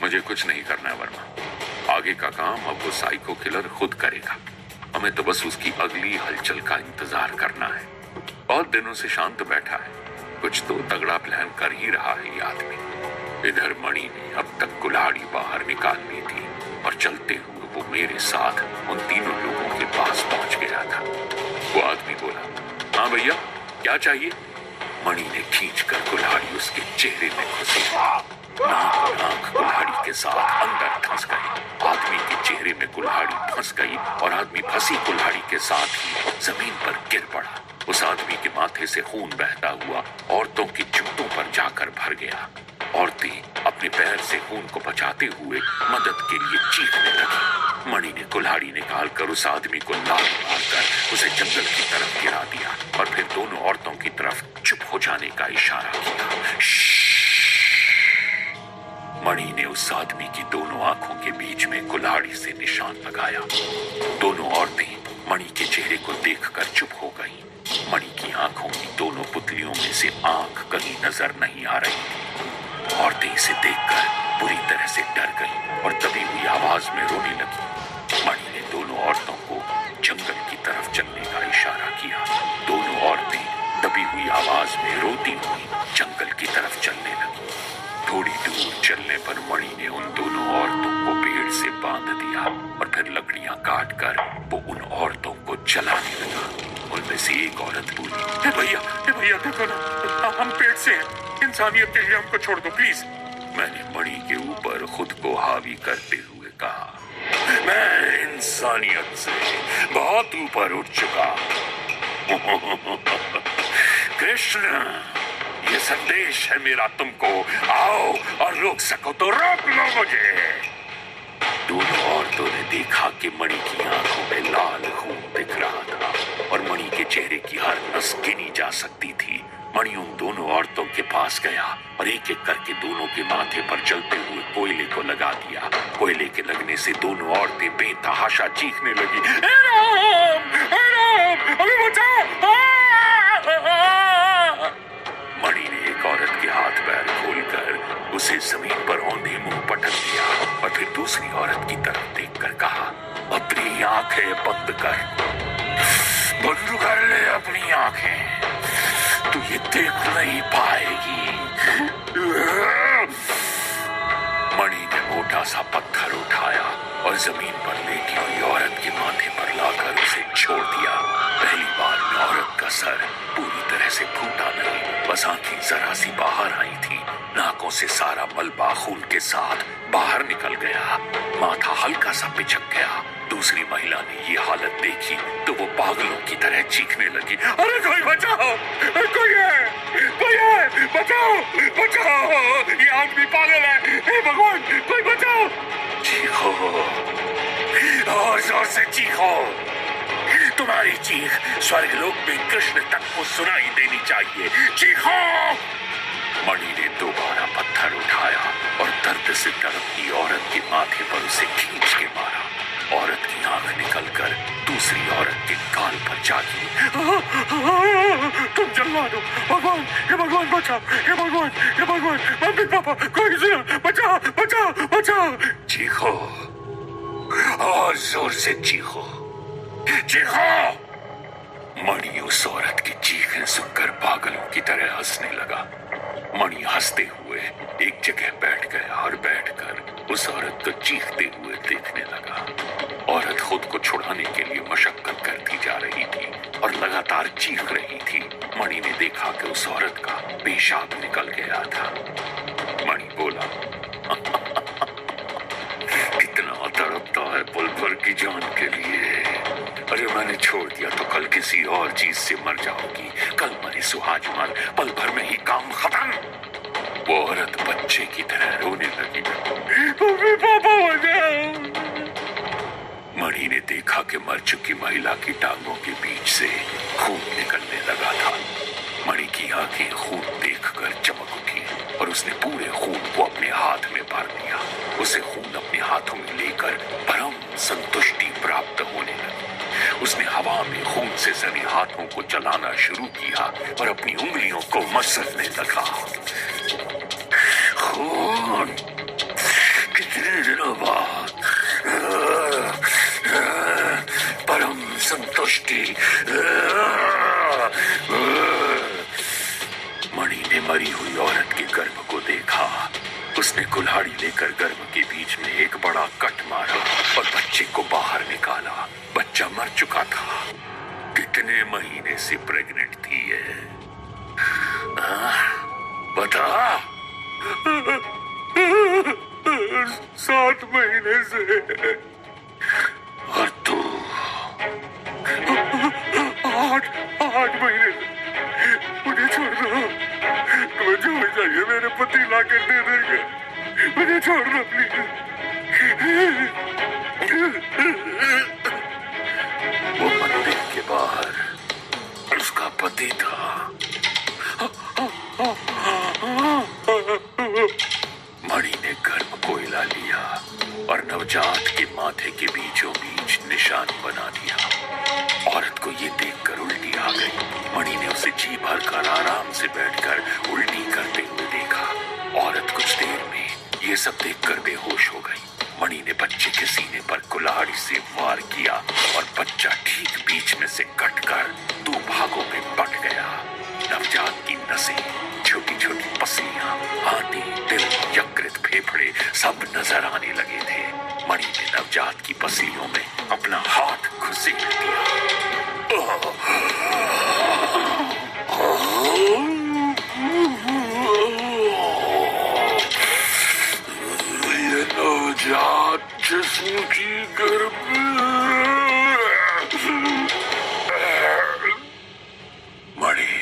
मुझे कुछ नहीं करना है वर्मा। आगे का काम अब वो साइको किलर खुद करेगा। हमें तो बस उसकी अगली हलचल का इंतजार करना है। बहुत दिनों से शांत बैठा है, कुछ तो तगड़ा प्लान कर ही रहा है ये आदमी। इधर मणि ने अब तक कुल्हाड़ी बाहर निकाल ली थी और चलते हुए वो मेरे साथ उन तीनों लोगों के पास पहुंच गया था। वो आदमी बोला, हाँ भैया, क्या चाहिए? मणि ने खींचकर कुल्हाड़ी उसके चेहरे में घुसी। नाक कुल्हाड़ी के साथ अंदर धंस गई। आदमी के चेहरे में कुल्हाड़ी फंस गई और आदमी फंसी कुल्हाड़ी के साथ ही जमीन पर गिर पड़ा। उस आदमी के माथे से खून बहता हुआ औरतों के जूतों पर जाकर भर गया। औरतें अपने पैर से खून को बचाते हुए मदद के लिए चीखने लगी। मणि ने कुल्हाड़ी निकालकर उस आदमी को लात मारकर उसे जंगल की तरफ गिरा दिया और फिर दोनों औरतों की तरफ चुप हो जाने का इशारा किया। मणि ने उस आदमी की दोनों आंखों के बीच में कुल्हाड़ी से निशान लगाया। दोनों औरतें मणि के चेहरे को देखकर चुप हो गईं। मणि की आंखों की दोनों पुतलियों में से आंख कहीं नजर नहीं आ रही थी। औरतें इसे देखकर बुरी तरह से डर गईं और दबी हुई आवाज में रोने लगी। मणि ने दोनों औरतों को जंगल की तरफ चलने का इशारा किया। दोनों औरतें दबी हुई आवाज में रोती हुई जंगल की तरफ चलने लगी। थोड़ी दूर चलने पर मणि ने उन दोनों औरतों को पेड़ से बांध दिया और फिर लकड़ियां काटकर वो उन औरतों को जलाने लगा। उनमें से एक औरत बोली, हे भैया देखो ना, हम पेड़ से हैं। इंसानियत के लिए हमको छोड़ दो प्लीज। मैंने मणि के ऊपर खुद को हावी करते हुए कहा, मैं इंसानियत से बहुत ऊपर उठ चुका। कृष्ण, ये संदेश है मेरा तुमको, आओ और रोक सको तो रोक लो मुझे। दोनों औरतों ने देखा कि मणि की आंखों में लाल खून दिख रहा था और मणि के चेहरे की हर नस गिनी जा सकती थी। मणि उन दोनों औरतों के पास गया और एक एक करके दोनों के माथे पर जलते हुए कोयले को लगा दिया। कोयले के लगने से दोनों औरतें बेतहाशा चीखने लगी, हे राम, हमें बचाओ। मणि ने एक औरत के हाथ पैर खोलकर उसे जमीन पर औंधे मुंह पटक दिया और फिर दूसरी औरत की तरफ देखकर कहा, अपनी आंखें बंद कर, बंद कर ले अपनी आंखें, तू ये देख नहीं पाएगी। मणि ने मोटा सा पत्थर उठाया और जमीन पर लेटी हुई औरत के माथे पर लाकर उसे छोड़ दिया। पहली बार में औरत का सर पूरी तरह से फूटा नहीं, बस आंखें जरा सी बाहर आई थी, नाकों से सारा मलबा खून के साथ बाहर निकल गया, माथा हल्का सा पिचक गया। दूसरी महिला ने ये हालत देखी तो वो पागलों की तरह चीखने लगी, अरे कोई बचाओ, कोई है, बचाओ, बचाओ, ये आदमी पागल है, हे भगवान, कोई बचाओ। चीखो और जोर से चीखो, तुम्हारी चीख स्वर्गलोक में कृष्ण तक को सुनाई देनी चाहिए, चीखो। मणि ने दोबारा पत्थर उठाया और दर्द से तड़पती औरत के माथे पर उसे खींच के मारा। औरत की आंख निकलकर दूसरी औरत के गाल पर जा गिरी। तुम जलवा दो, भगवान, हे भगवान बचाओ, हे भगवान, हे भगवान, मम्मी पापा कोई सुनो, बचाओ, बचाओ, बचाओ। चीखो और जोर से चीखो, चीखो। मणि उस औरत की चीखें सुनकर पागलों की तरह हंसने लगा। मणि हंसते हुए एक जगह बैठ गया और बैठकर उस औरत को चीखते हुए देखने लगा। औरत खुद को छुड़ाने के लिए मशक्कत करती जा रही थी और लगातार चीख रही थी। मणि ने देखा कि उस औरत का पेशाब निकल गया था। मणि बोला, कितना तड़पता है पल भर की जान के लिए। अरे मैंने छोड़ दिया तो कल किसी और चीज से मर जाओगी। कल मरी सुहाज मर, पल भर में ही काम खत्म। वो औरत बच्चे की तरह रोने लगी, मम्मी पापा बचाओ। मणि ने देखा कि मर चुकी महिला की टांगों के बीच से खून निकलने लगा था। मणि की आंखें खून देखकर चमक उठी और उसने पूरे खून को अपने हाथ में भर लिया। उसे खून अपने हाथों में लेकर परम संतुष्टि प्राप्त होने लगी। उसने हवा में खून से सने हाथों को चलाना शुरू किया और अपनी उंगलियों को मसलने लगा। खून कितने दिनों बाद, परम संतुष्टि। मणि ने मरी हुई औरत के गर्भ को देखा। उसने कुल्हाड़ी लेकर गर्भ के बीच में एक बड़ा कट मारा और बच्चे को बाहर निकाला। बच्चा मर चुका था। कितने महीने से प्रेग्नेंट थी ये? बता। 7 महीने से। और तू? 8 महीने से। मुझे छोड़ दो, मुझे हो जाइए, मेरे पति ला कर दे देंगे, मुझे छोड़ दो प्लीज। वो मंदिर के बाहर उसका पति था। मणि ने गर्भ को हिला लिया और नवजात के माथे के बीचों बीच निशान बना दिया। औरत को ये देखकर उल्टी आ गई। मणि ने उसे जी भर कर आराम से बैठकर उल्टी करते हुए देखा। औरत कुछ देर में ये सब देखकर बेहोश हो गई। मणि ने बच्चे के सीने पर कुल्हाड़ी से वार किया और बच्चा ठीक बीच में से कटकर 2 भागों में बंट गया। नवजात की नसें, छोटी छोटी पसलियां, हाथी, दिल, यकृत, फेफड़े सब नजर आने लगे थे। मणि ने नवजात की पसलियों में अपना हाथ घुसेड़ दिया। ये नवजात जिस्म की गर्भ। मणि,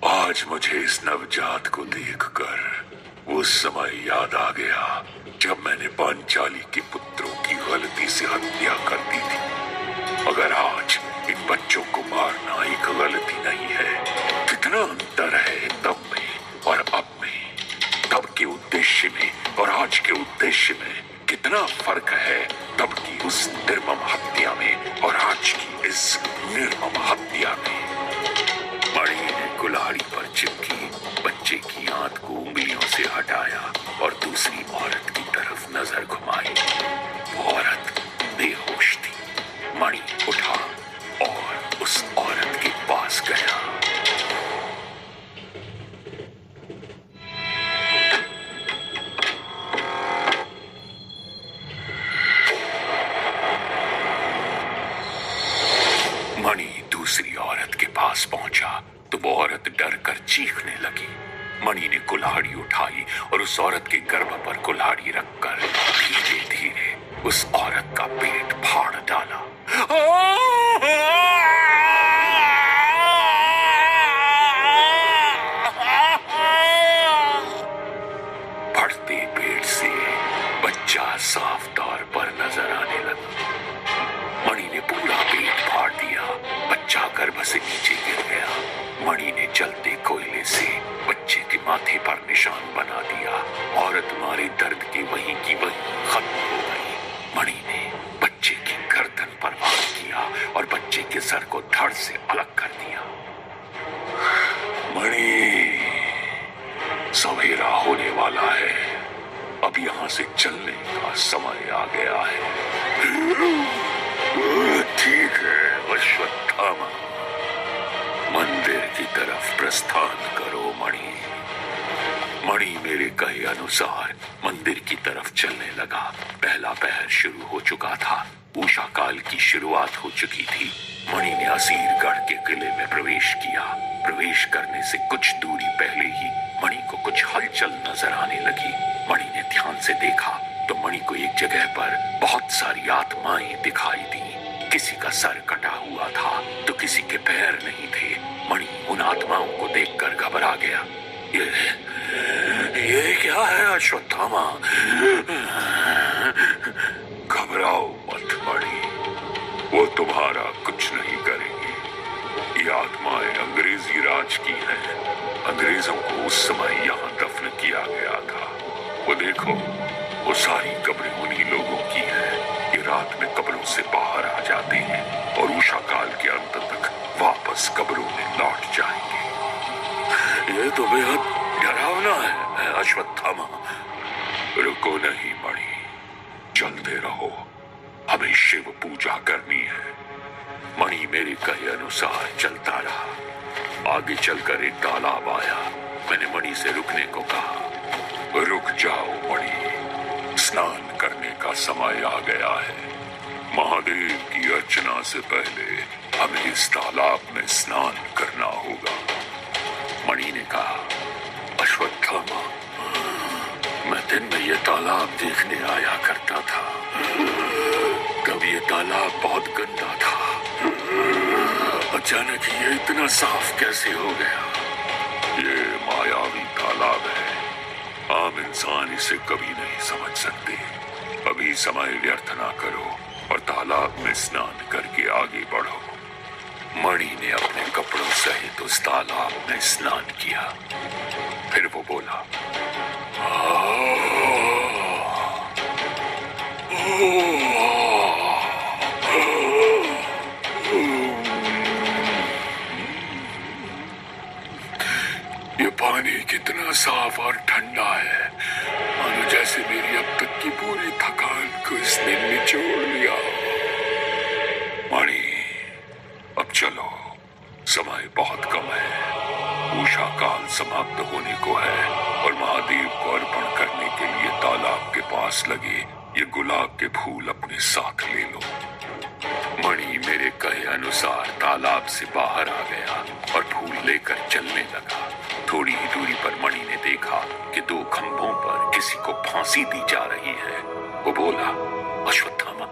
आज मुझे इस नवजात को देखकर वो समय याद आ गया जब मैंने पांचाली के पुत्रों की गलती से हत्या कर दी थी। अगर आज इन बच्चों को मारना एक गलती नहीं है, कितना अंतर है तब में और अब में, तब के उद्देश्य में और आज के उद्देश्य में कितना फर्क है। तब की उस निर्मम हत्या में और आज की इस निर्मम हत्या में। मणि ने कुल्हाड़ी पर चिपकी बच्चे की आंत को उंगलियों से दूसरी औरत के पास पहुंचा तो वो औरत डर कर चीखने लगी। मणि ने कुल्हाड़ी उठाई और उस औरत के गर्भ पर कुल्हाड़ी रखकर धीरे धीरे उस औरत का पेट फाड़ डाला। फटते पेट से बच्चा साफ तौर पर नजर आने लगा। मणि ने पूरा पेट फाड़ दिया। बच्चा गर्भ से नीचे गिर गया। मणि ने जलते कोयले से बच्चे के माथे पर निशान बना दिया। औरत मारे दर्द के वहीं की वहीं खत्म हो गई। मणि ने बच्चे की गर्दन पर वार किया और बच्चे के सर को धड़ से अलग कर दिया। मणि, सवेरा होने वाला है, अब यहां से चलने का समय आ गया है। ठीक है अश्वत्थामा, मंदिर की तरफ प्रस्थान करो मणि। मणि मेरे कहे अनुसार मंदिर की तरफ चलने लगा। पहला पहर शुरू हो चुका था। उषा काल की शुरुआत हो चुकी थी। मणि ने असीरगढ़ के किले में प्रवेश किया। प्रवेश करने से कुछ दूरी पहले ही मणि को कुछ हलचल नजर आने लगी। मणि ने ध्यान से देखा तो मणि को एक जगह पर बहुत सारी आत्माएं दिखाई दी। किसी का सर कटा हुआ था तो किसी के पैर नहीं थे। मणि उन आत्माओं को देखकर घबरा गया। ये क्या है अश्वत्थामा? घबराओ मत मणि, वो तुम्हारा कुछ नहीं करेंगी। ये आत्माएं अंग्रेजी राज की हैं। अंग्रेजों को उस समय यहाँ दफन किया गया था। वो देखो, वो सारी कब्रें उन्हीं लोगों की हैं। ये रात में कब्रों से बाहर आ जाते हैं और उषा काल के अंत तक वापस कब्रों में लौट जाएंगे। ये तो बेहद डरावना है अश्वत्थामा। रुको नहीं मणि, चलते रहो, हमें शिव पूजा करनी है। मणि मेरे कहे अनुसार चलता रहा। आगे चलकर एक तालाब आया। मैंने मणि से रुकने को कहा। रुक जाओ मणि, स्नान करने का समय आ गया है। महादेव की अर्चना से पहले हमें इस तालाब में स्नान करना होगा। मणि ने कहा, अश्वत्थामा, मैं दिन में ये तालाब देखने आया करता था। तब ये तालाब बहुत गंदा था। अचानक ये इतना साफ कैसे हो गया? ये मायावी तालाब है। आम इंसान इसे कभी नहीं समझ सकते। अभी समय व्यर्थ ना करो और तालाब में स्नान करके आगे बढ़ो। मणि ने अपने कपड़ों सहित उस तालाब में स्नान किया। फिर वो बोला, ये पानी कितना साफ और ठंडा है, मानो जैसे मेरी अब तक की पूरी थकान को इसने निचोड़ लिया। मणि, अब चलो, समय बहुत कम है। उषा काल समाप्त होने को है और महादेव को अर्पण करने के लिए तालाब के पास लगे ये गुलाब के फूल अपने साथ ले लो। मणि मेरे कहे अनुसार तालाब से बाहर आ गया और फूल लेकर चलने लगा। थोड़ी ही दूरी पर मणि ने देखा कि दो खंभों पर किसी को फांसी दी जा रही है। वो बोला, अश्वत्थामा,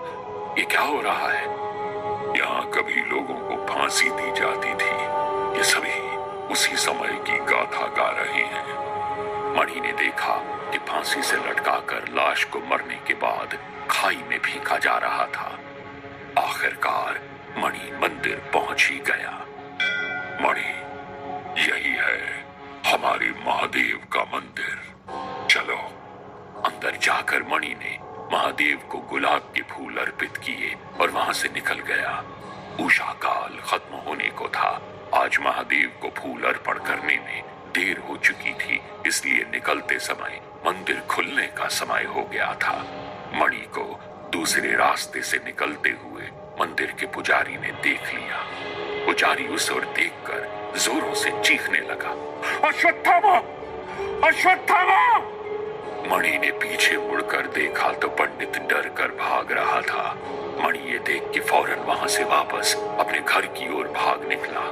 ये क्या हो रहा है? यहाँ कभी लोगों को फांसी दी जाती थी। ये सभी उसी समय की गाथा गा रहे हैं। मणि ने देखा कि फांसी से लटकाकर लाश को मरने के बाद खाई में फेंका जा रहा था। आखिरकार मणि मंदिर पहुंच ही गया। मणि, यही है हमारे महादेव का मंदिर। चलो। अंदर जाकर मणि ने महादेव को गुलाब के फूल अर्पित किए और वहां से निकल गया। उषा काल खत्म होने को था। आज महादेव को फूल अर्पण करने में देर हो चुकी थी, इसलिए निकलते समय मंदिर खुलने का समय हो गया था। मणि को दूसरे रास्ते से निकलते हुए मंदिर के पुजारी ने देख लिया। पुजारी उस ओर देखकर जोरों से चीखने लगा, अश्वत्थामा! अश्वत्थामा! मणि ने पीछे मुड़कर देखा तो पंडित डर कर भाग रहा था। मणि ये देख के फौरन वहां से वापस अपने घर की ओर भाग निकला।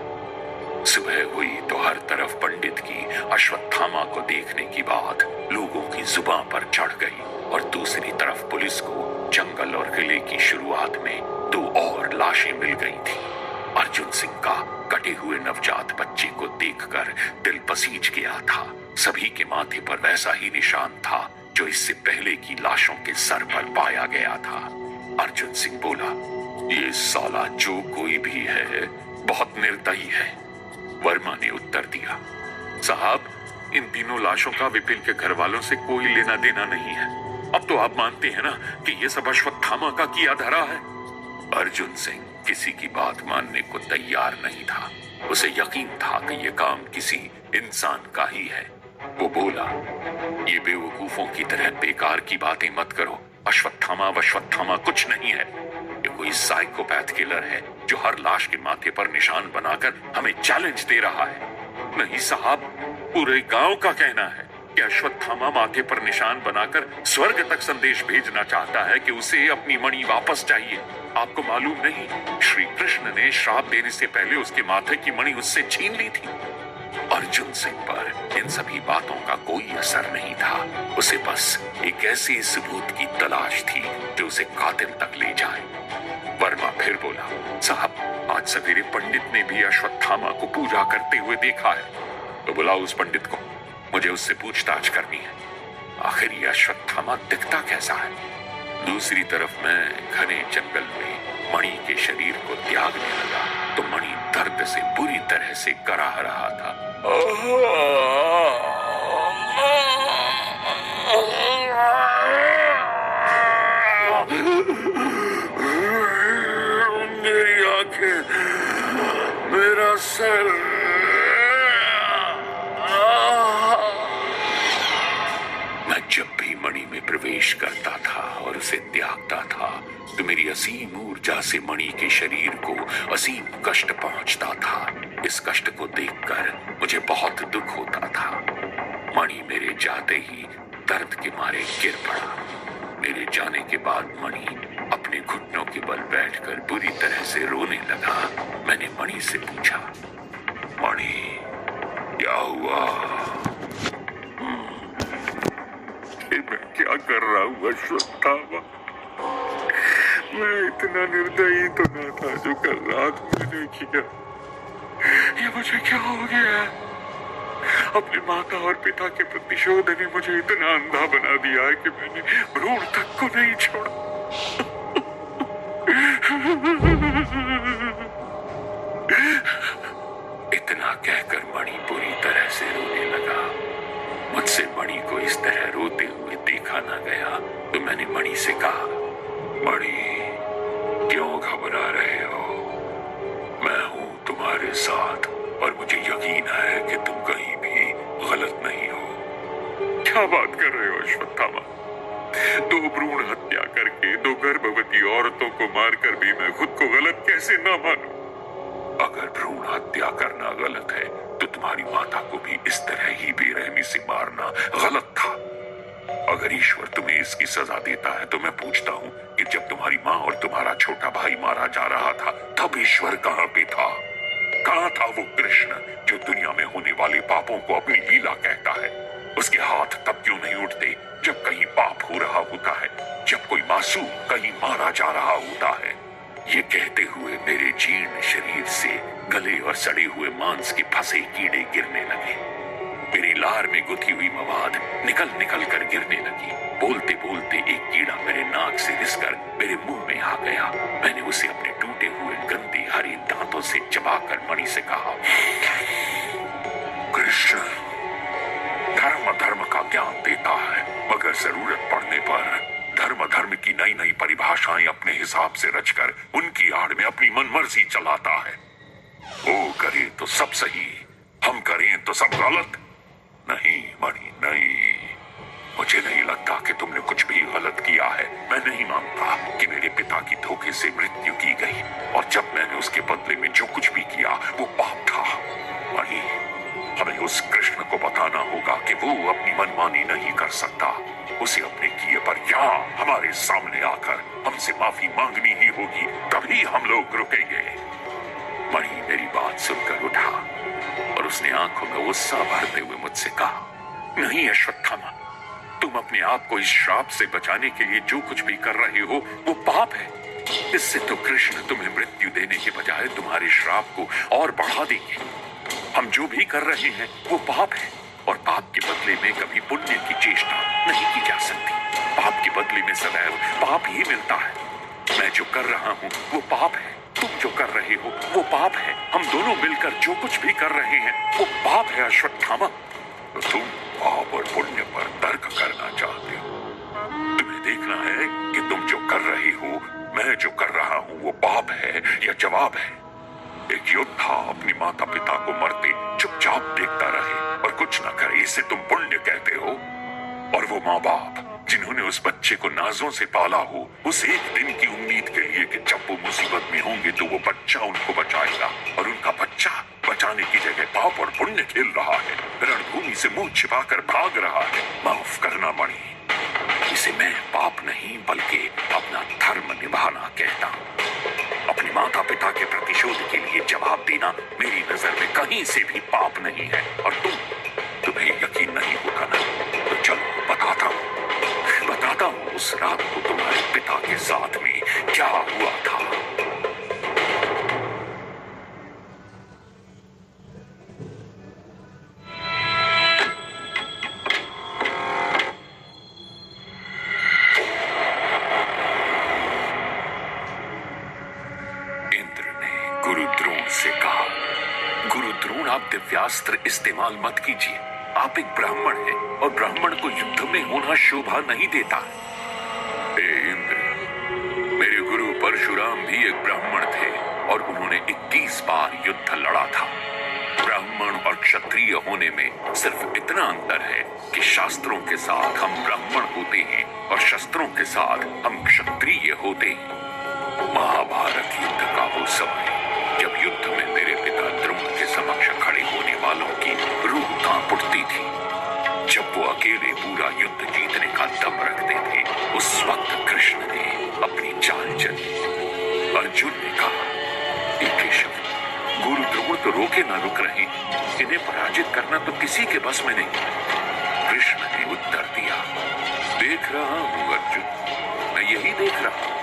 सुबह हुई तो हर तरफ पंडित की अश्वत्थामा को देखने की बात लोगों की जुबान पर चढ़ गई और दूसरी तरफ पुलिस को जंगल और किले की शुरुआत में 2 और लाशें मिल गई थी। अर्जुन सिंह का कटे हुए नवजात बच्चे को देखकर दिल पसीज गया था। सभी के माथे पर वैसा ही निशान था जो इससे पहले की लाशों के सर पर पाया गया था। अर्जुन सिंह बोला, ये साला जो कोई भी है बहुत निर्दयी है। वर्मा ने उत्तर दिया, साहब, इन तीनों लाशों का विपिन के घर वालों से कोई लेना देना नहीं है। अब तो आप मानते हैं ना कि ये सब अश्वत्थामा का किया धरा है। अर्जुन सिंह किसी की बात मानने को तैयार नहीं था। उसे यकीन था कि यह काम किसी इंसान का ही है। वो बोला, ये बेवकूफों की तरह बेकार की बातें मत करो। अश्वत्थामा कुछ नहीं है। ये कोई साइकोपैथ किलर है जो हर लाश के माथे पर निशान बनाकर हमें चैलेंज दे रहा है। नहीं साहब, पूरे गांव का कहना है कि अश्वत्थामा माथे पर निशान बनाकर स्वर्ग तक संदेश भेजना चाहता है कि उसे अपनी मणि वापस चाहिए। आपको मालूम नहीं, श्री कृष्ण ने श्राप देने से पहले उसके माथे की मणि उससे छीन ली थी। अर्जुन सिंह पर इन सभी बातों का कोई असर नहीं था। उसे बस एक ऐसे सबूत की तलाश थी जो उसे कातिल तक ले जाए। वर्मा फिर बोला, साहब, आज सवेरे पंडित ने भी अश्वत्थामा को पूजा करते हुए देखा है। तो बुलाओ उस पंडित को, मुझे उससे पूछताछ करनी है। आखिर ये अश्वत्थामा दिखता कैसा है? दूसरी तरफ मैं घने जंगल में मणि के शरीर को त्यागने लगा तो मणि दर्द से बुरी तरह से कराह रहा था। मेरी आंखें, मेरा सर, मैं जब भी मणि में प्रवेश करता था और उसे त्यागता था तो मेरी असीम ऊर्जा से मणि के शरीर को असीम कष्ट पहुंचता था। इस कष्ट को देखकर मुझे बहुत दुख होता था। मणि मेरे जाते ही दर्द के मारे गिर पड़ा। मेरे जाने के बाद मणि अपने घुटनों के बल बैठकर बुरी तरह से रोने लगा। मैंने मणि से पूछा, मणि, क्या हुआ? मैं क्या कर रहा हूँ अश्वत्थामा? मैं इतना निर्दयी तो न था जो कल रात मैंने किया। ये मुझे क्या हो गया? अपने माता और पिता के प्रतिशोध ने मुझे इतना अंधा बना दिया है कि मैंने भ्रूण तक को नहीं छोड़ा। इतना कहकर मणि पूरी तरह से रोने लगा। मुझसे मणि को इस तरह रोते हुए देखा न गया तो मैंने मणि से कहा, मणि, क्यों घबरा रहे हो? मैं हूं तुम्हारे साथ और मुझे यकीन है कि तुम कहीं भी गलत नहीं हो। क्या बात कर रहे हो अश्वत्थामा? 2 भ्रूण हत्या करके 2 गर्भवती औरतों को मारकर भी मैं खुद को गलत कैसे ना मानूं? अगर भ्रूण हत्या करना गलत है तो तुम्हारी माता को भी इस तरह ही बेरहमी से मारना गलत था। अगर ईश्वर तुम्हें इसकी सजा देता है तो मैं पूछता हूँ कि जब तुम्हारी माँ और तुम्हारा छोटा भाई मारा जा रहा था तब ईश्वर कहाँ पे था? कहाँ था वो कृष्ण जो दुनिया में होने वाले पापों को अपनी लीला कहता है? उसके हाथ तब क्यों नहीं उठते जब कहीं पाप हो रहा होता है, जब कोई मासूम कहीं मारा जा रहा होता है? ये कहते हुए मेरे जीर्ण शरीर से गले और सड़े हुए मांस के फंसे कीड़े गिरने लगे। मेरी लार में गुथी हुई मवाद निकल निकल कर गिरने लगी। बोलते बोलते एक कीड़ा मेरे नाक से रिसकर मेरे मुंह में आ गया। मैंने उसे अपने टूटे हुए गंदे हरे दांतों से चबाकर मणि से कहा, कृष्ण धर्म का ज्ञान देता है, मगर जरूरत पड़ने पर धर्म की नई नई परिभाषाएं अपने हिसाब से रचकर उनकी आड़ में अपनी मनमर्जी चलाता है। वो करे तो सब सही, हम करें तो सब गलत। नहीं मणि, नहीं, मुझे नहीं लगता कि तुमने कुछ भी गलत किया है। मैं नहीं मानता कि मेरे पिता की धोखे से मृत्यु की गई और जब मैंने उसके बदले में जो कुछ भी किया वो पाप था। मणि, हमें उस कृष्ण को बताना होगा कि वो अपनी मनमानी नहीं कर सकता। उसे अपने किए पर यहाँ हमारे सामने आकर हम हमसे माफी मांगनी ही होगी, तभी हम लोग रुकेंगे। मणि मेरी बात सुनकर उठा और उसने आंखों में गुस्सा भरते हुए मुझसे कहा, नहीं अश्वत्थामा, तुम अपने आप को इस श्राप से बचाने के लिए जो कुछ भी कर रहे हो वो पाप है। इससे तो कृष्ण तुम्हें मृत्यु देने के बजाय तुम्हारे श्राप को और बढ़ा देंगे। हम जो भी कर रहे हैं वो पाप है और पाप के बदले में कभी पुण्य की चेष्टा नहीं की जा सकती। पाप के बदले में सदैव पाप ही मिलता है। मैं जो कर रहा हूँ वो पाप है, तुम जो कर रहे हो वो पाप है। हम दोनों मिलकर जो कुछ भी कर रहे हैं वो पाप है अश्वत्थामा। तो तुम पाप और पुण्य पर तर्क करना चाहते हो? तुम्हें देखना है कि तुम जो कर रहे हो, मैं जो कर रहा हूँ वो पाप है या जवाब है। एक योद्धा अपनी माता पिता को मरते चुपचाप देखता रहे और कुछ न करे, इसे तुम पुण्य कहते हो? और वो माँ बाप जिन्होंने उस बच्चे को नाजों से पाला हो, उस एक दिन की उम्मीद के लिए कि जब वो मुसीबत में होंगे तो वो बच्चा उनको बचाएगा, और उनका बच्चा बचाने की जगह पाप और पुण्य खेल रहा है, रणभूमि से मुंह छिपाकर भाग रहा है। माफ करना मणि, इसे मैं पाप नहीं बल्कि अपना धर्म निभाना कहता हूँ। अपने माता पिता के प्रतिशोध के लिए जवाब देना मेरी नजर में कहीं से भी पाप नहीं है। और तुम्हें यकीन नहीं होगा ना, तो चलो बताता हूँ उस रात को तुम्हारे पिता के साथ में क्या हुआ था। आप दिव्यास्त्र इस्तेमाल मत कीजिए। आप एक ब्राह्मण हैं और ब्राह्मण को युद्ध में होना शोभा नहीं देता। इंद्र, मेरे गुरु परशुराम भी एक ब्राह्मण थे और उन्होंने 21 बार युद्ध लड़ा था। ब्राह्मण और क्षत्रिय होने में सिर्फ इतना अंतर है कि शास्त्रों के साथ हम ब्राह्मण होते हैं और शस्त्रों के साथ हम क्षत्रिय होते हैं। महाभारत युद्ध का वो समय जब युद्ध में मेरे पिता द्रोण के समक्ष खड़े होने वालों की रूह कांप उठती थी, जब वो अकेले पूरा युद्ध जीतने का दम रखते थे, उस वक्त कृष्ण ने अपनी चाल चली। अर्जुन ने कहा, केशव, गुरु द्रोण तो रोके ना रुक रहे, इन्हें पराजित करना तो किसी के बस में नहीं। कृष्ण ने उत्तर दिया, देख रहा हूं अर्जुन, मैं यही देख रहा हूं।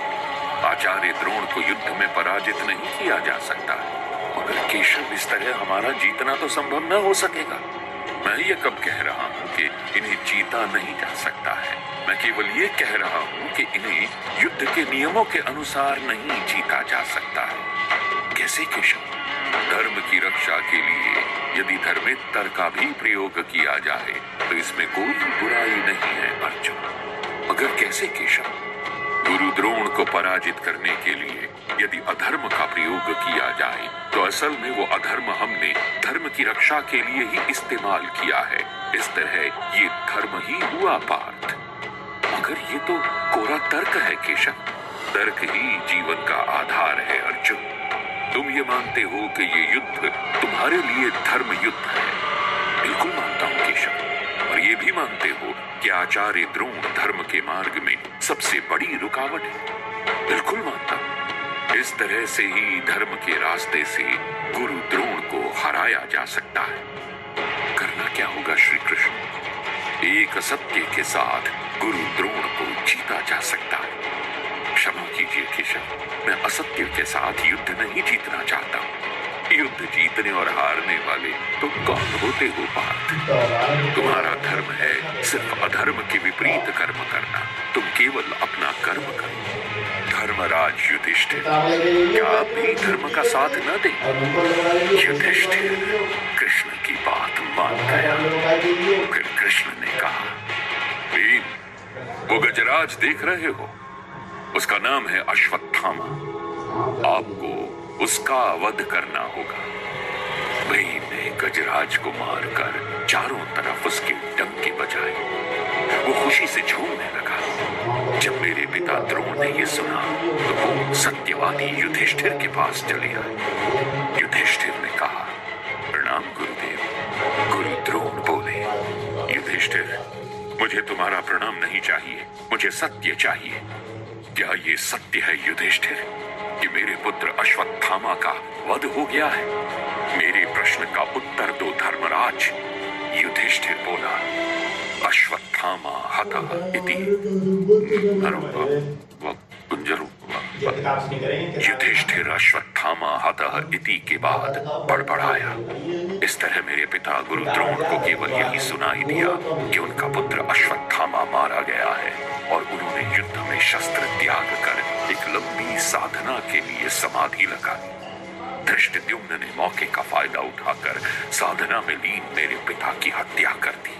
आचार्य द्रोण को युद्ध में पराजित नहीं किया जा सकता, मगर केशव इस तरह हमारा जीतना तो संभव न हो सकेगा। मैं ये कब कह रहा हूँ कि इन्हें जीता नहीं जा सकता है, मैं केवल ये कह रहा हूँ कि इन्हें युद्ध के नियमों के अनुसार नहीं जीता जा सकता है। कैसे केशव? धर्म की रक्षा के लिए यदि धर्मेत्तर का भी प्रयोग किया जाए तो इसमें कोई बुराई नहीं है अर्जुन। मगर कैसे केशव? गुरु द्रोण को पराजित करने के लिए यदि अधर्म का प्रयोग किया जाए तो असल में वो अधर्म हमने धर्म की रक्षा के लिए ही इस्तेमाल किया है। इस तरह ये धर्म ही हुआ पार्थ। मगर ये तो कोरा तर्क है केशव, तर्क ही जीवन का आधार है अर्जुन। तुम ये मानते हो कि ये युद्ध तुम्हारे लिए धर्म युद्ध है? बिल्कुल मानता हूँ केशव, और ये भी मानते हो कि आचार्य द्रोण धर्म के मार्ग में सबसे बड़ी रुकावट है? बिल्कुल मानता हूं। इस तरह से ही धर्म के रास्ते से गुरु द्रोण को हराया जा सकता है। करना क्या होगा श्री कृष्ण? एक असत्य के साथ गुरु द्रोण को जीता जा सकता है। क्षमा कीजिए केशव, मैं असत्य के साथ युद्ध नहीं जीतना चाहता। युद्ध जीतने और हारने वाले तो कौन होते हो पार्थ? तुम्हारा धर्म है सिर्फ अधर्म के विपरीत कर्म करना। तुम केवल अपना कर्म करो। धर्मराज युधिष्ठिर, क्या आप भी धर्म का साथ न दें? युधिष्ठिर कृष्ण की बात मान गया। फिर कृष्ण ने कहा, भीम, वो गजराज देख रहे हो, उसका नाम है अश्वत्थामा। आपको उसका वध करना होगा। भीम ने गजराज को मारकर चारों तरफ उसके डंके बजाए। वो खुशी से झूमने लगा। जब मेरे पिता द्रोण ने ये सुना तो वो सत्यवादी युधिष्ठिर के पास चले आए। युधिष्ठिर ने कहा, प्रणाम गुरुदेव। गुरु द्रोण बोले, युधिष्ठिर, मुझे तुम्हारा प्रणाम नहीं चाहिए, मुझे सत्य चाहिए। क्या ये सत्य है युधिष्ठिर कि मेरे पुत्र अश्वत्थामा का वध हो गया है? मेरे प्रश्न का उत्तर दो धर्मराज। युधिष्ठिर बोला, अश्वत्थामा हतः इति। युधिष्ठिर अश्वत्थामा हतः इति के बाद बड़बड़ाया। इस तरह मेरे पिता गुरु द्रोण को केवल यही सुनाई दिया कि उनका पुत्र अश्वत्थामा मारा गया है और उन्होंने युद्ध में शस्त्र त्याग कर एक लंबी साधना के लिए समाधि लगा ली। धृष्टद्युम्न ने मौके का फायदा उठाकर साधना में लीन मेरे पिता की हत्या कर दी।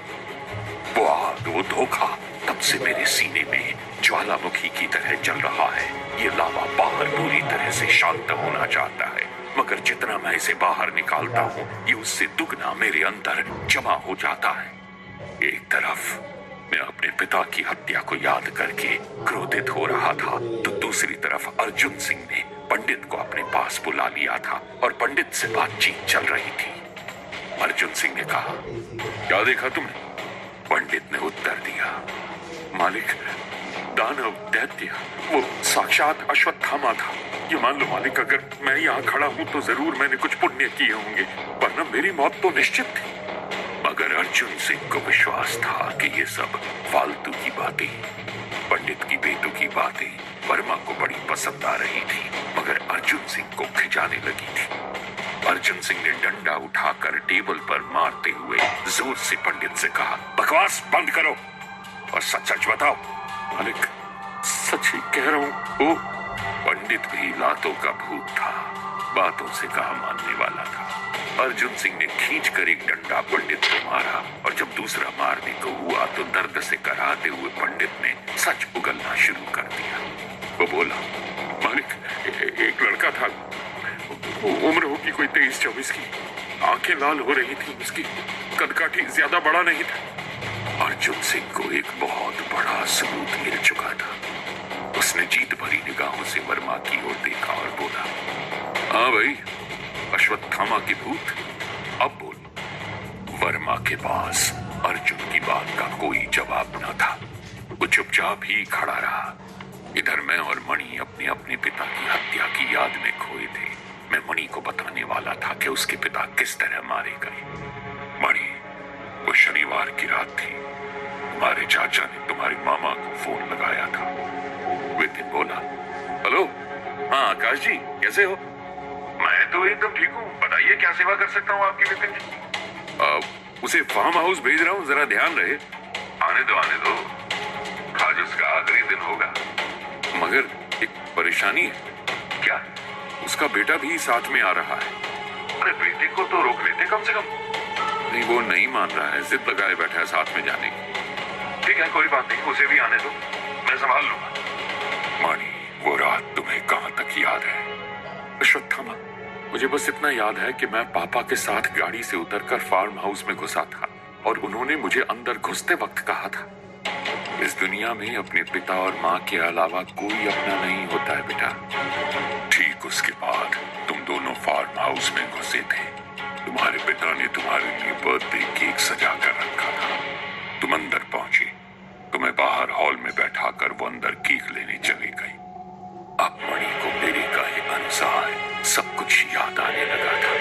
वो आग, वो धोखा तब से मेरे सीने में ज्वालामुखी की तरह जल रहा है। ये लावा बाहर पूरी तरह से शांत होना चाहता है, मगर जितना मैं इसे बाहर निकालता हूँ ये उससे दुगना मेरे अंदर जमा हो जाता है। एक तरफ मैं अपने पिता की हत्या को याद करके क्रोधित हो रहा था, तो दूसरी तरफ अर्जुन सिंह ने पंडित को अपने पास बुला लिया था और पंडित से बातचीत चल रही थी। अर्जुन सिंह ने कहा, क्या देखा तुमने? पंडित ने उत्तर दिया, मालिक, दानव दैत्य वो साक्षात अश्वत्थामा था। ये मान लो मालिक, अगर मैं यहाँ खड़ा हूँ तो जरूर मैंने कुछ पुण्य किए होंगे, वरना मेरी मौत तो निश्चित थी। मगर अर्जुन सिंह को विश्वास था कि ये सब फालतू की बातें, पंडित की बेतुकी बातें वर्मा को बड़ी पसंद आ रही थी, मगर अर्जुन सिंह को खिंचाने लगी थी। अर्जुन सिंह ने डंडा उठाकर टेबल पर मारते हुए जोर से पंडित से कहा, बकवास बंद करो और सच सच बताओ। मालिक, सच ही कह रहा हूं। वो पंडित भी लातों का भूत था, बातों से कहा मानने वाला था। अर्जुन सिंह ने खींचकर एक डंडा पंडित को मारा और जब दूसरा मारने को हुआ तो दर्द से कराहते हुए पंडित ने सच उगलना शुरू कर दिया। वो बोला, मालिक, एक लड़का था, उम्र होगी कोई 23-24 की, आंखें लाल हो रही थी, उसकी कदकाठी ज्यादा बड़ा नहीं था। अर्जुन सिंह को एक बहुत बड़ा सबूत मिल चुका था। उसने जीत भरी निगाहों से वर्मा की ओर देखा और बोला, हाँ भाई, अश्वत्थामा की भूत, अब बोल। वर्मा के पास अर्जुन की बात का कोई जवाब न था। वो चुपचाप ही खड़ा रहा। इधर मैं और मणि अपने अपने पिता की हत्या की याद में खोए थे। मैं मणि को बताने वाला था कि उसके पिता किस तरह मारे गए। मणि, वो शनिवार की रात थी। तुम्हारे चाचा ने तुम्हारे मामा को फोन लगाया था। विपिन बोला, हेलो, हाँ आकाश जी, कैसे हो? मैं तो एकदम ठीक हूँ, बताइए क्या सेवा कर सकता हूँ आपकी विपिन जी? उसे फार्म हाउस भेज रहा हूँ, जरा ध्यान रहे। आने दो आने दो, आज उसका आखिरी दिन होगा। मगर एक परेशानी है। क्या? उसका बेटा भी साथ में आ रहा है। अरे बेटे को तो रोक लेते कम से कम। नहीं, वो नहीं मान रहा है, जिद लगाए बैठा है साथ में जाने की। ठीक है, कोई बात नहीं, उसे भी आने दो, मैं संभाल लूंगा। मानी, वो रात तुम्हें कहां तक याद है? अश्वत्थामा, मुझे बस इतना याद है कि मैं पापा के साथ गाड़ी से उतरकर फार्म हाउस में घुसा था और उन्होंने मुझे अंदर घुसते वक्त कहा था, इस दुनिया में अपने पिता और माँ के अलावा कोई अपना नहीं होता है बेटा। ठीक उसके बाद तुम दोनों फार्म हाउस में घुसे थे। तुम्हारे पिता ने तुम्हारे लिए बर्थडे केक सजा कर रखा था। तुम अंदर पहुंचे, तुम्हें बाहर हॉल में बैठाकर वो अंदर केक लेने चले गए। अब मणि को मेरे कहे अनुसार सब कुछ याद आने लगा था।